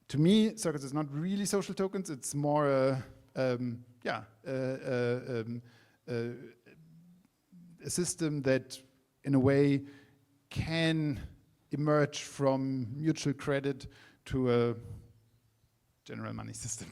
to me, circles is not really social tokens, it's more a system that in a way can emerge from mutual credit to a general money system.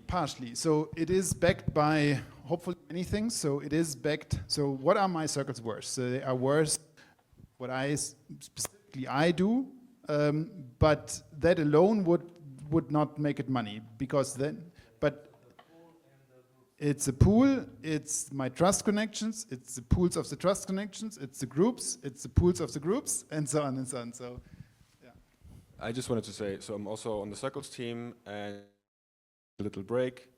Partially. So it is backed by hopefully many things. So it is backed. So what are my circles worth? So they are worth what specifically I do, but that alone would not make it money, because then, but it's a pool, it's my trust connections, it's the pools of the trust connections, it's the groups, it's the pools of the groups, and so on and so on. So, yeah. I just wanted to say, so I'm also on the circles team, and a little break.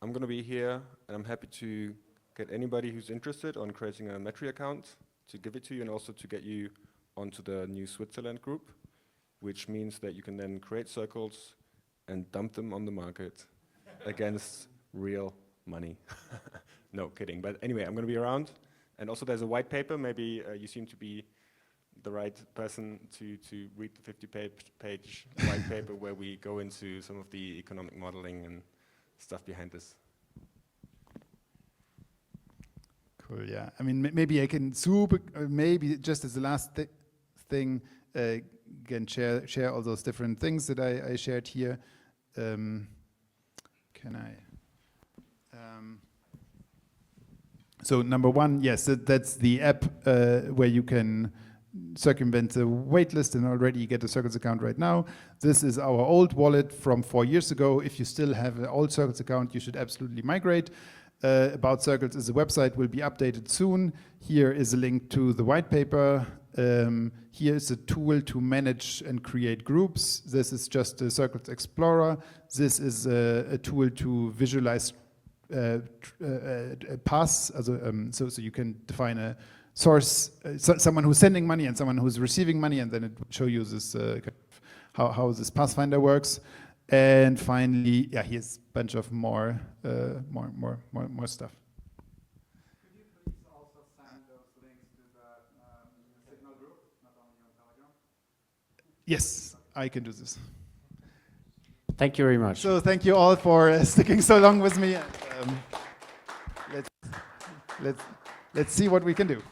I'm going to be here, and I'm happy to get anybody who's interested on creating a Metri account to give it to you, and also to get you onto the new Zuitzerland group. which means that you can then create circles and dump them on the market against real money. No, kidding. But anyway, I'm going to be around. And also there's a white paper. Maybe you seem to be the right person to read the 50-page white paper where we go into some of the economic modeling and stuff behind this. Cool, yeah. I mean, maybe I can maybe just as the last thing, can share all those different things that I shared here. Can I? So number one, yes, that's the app where you can circumvent the waitlist and already get a Circles account right now. This is our old wallet from 4 years ago. If you still have an old Circles account, you should absolutely migrate. About Circles is a website, will be updated soon. Here is a link to the white paper. Here is a tool to manage and create groups. This is just a Circles Explorer. This is a tool to visualize paths, so you can define a source, someone who's sending money and someone who's receiving money, and then it will show you this how this Pathfinder works. And finally, yeah, here's a bunch of more stuff. Could you please also send those links to the Signal group, not only on Telegram? Yes, I can do this. Thank you very much. So thank you all for sticking so long with me. Let's see what we can do.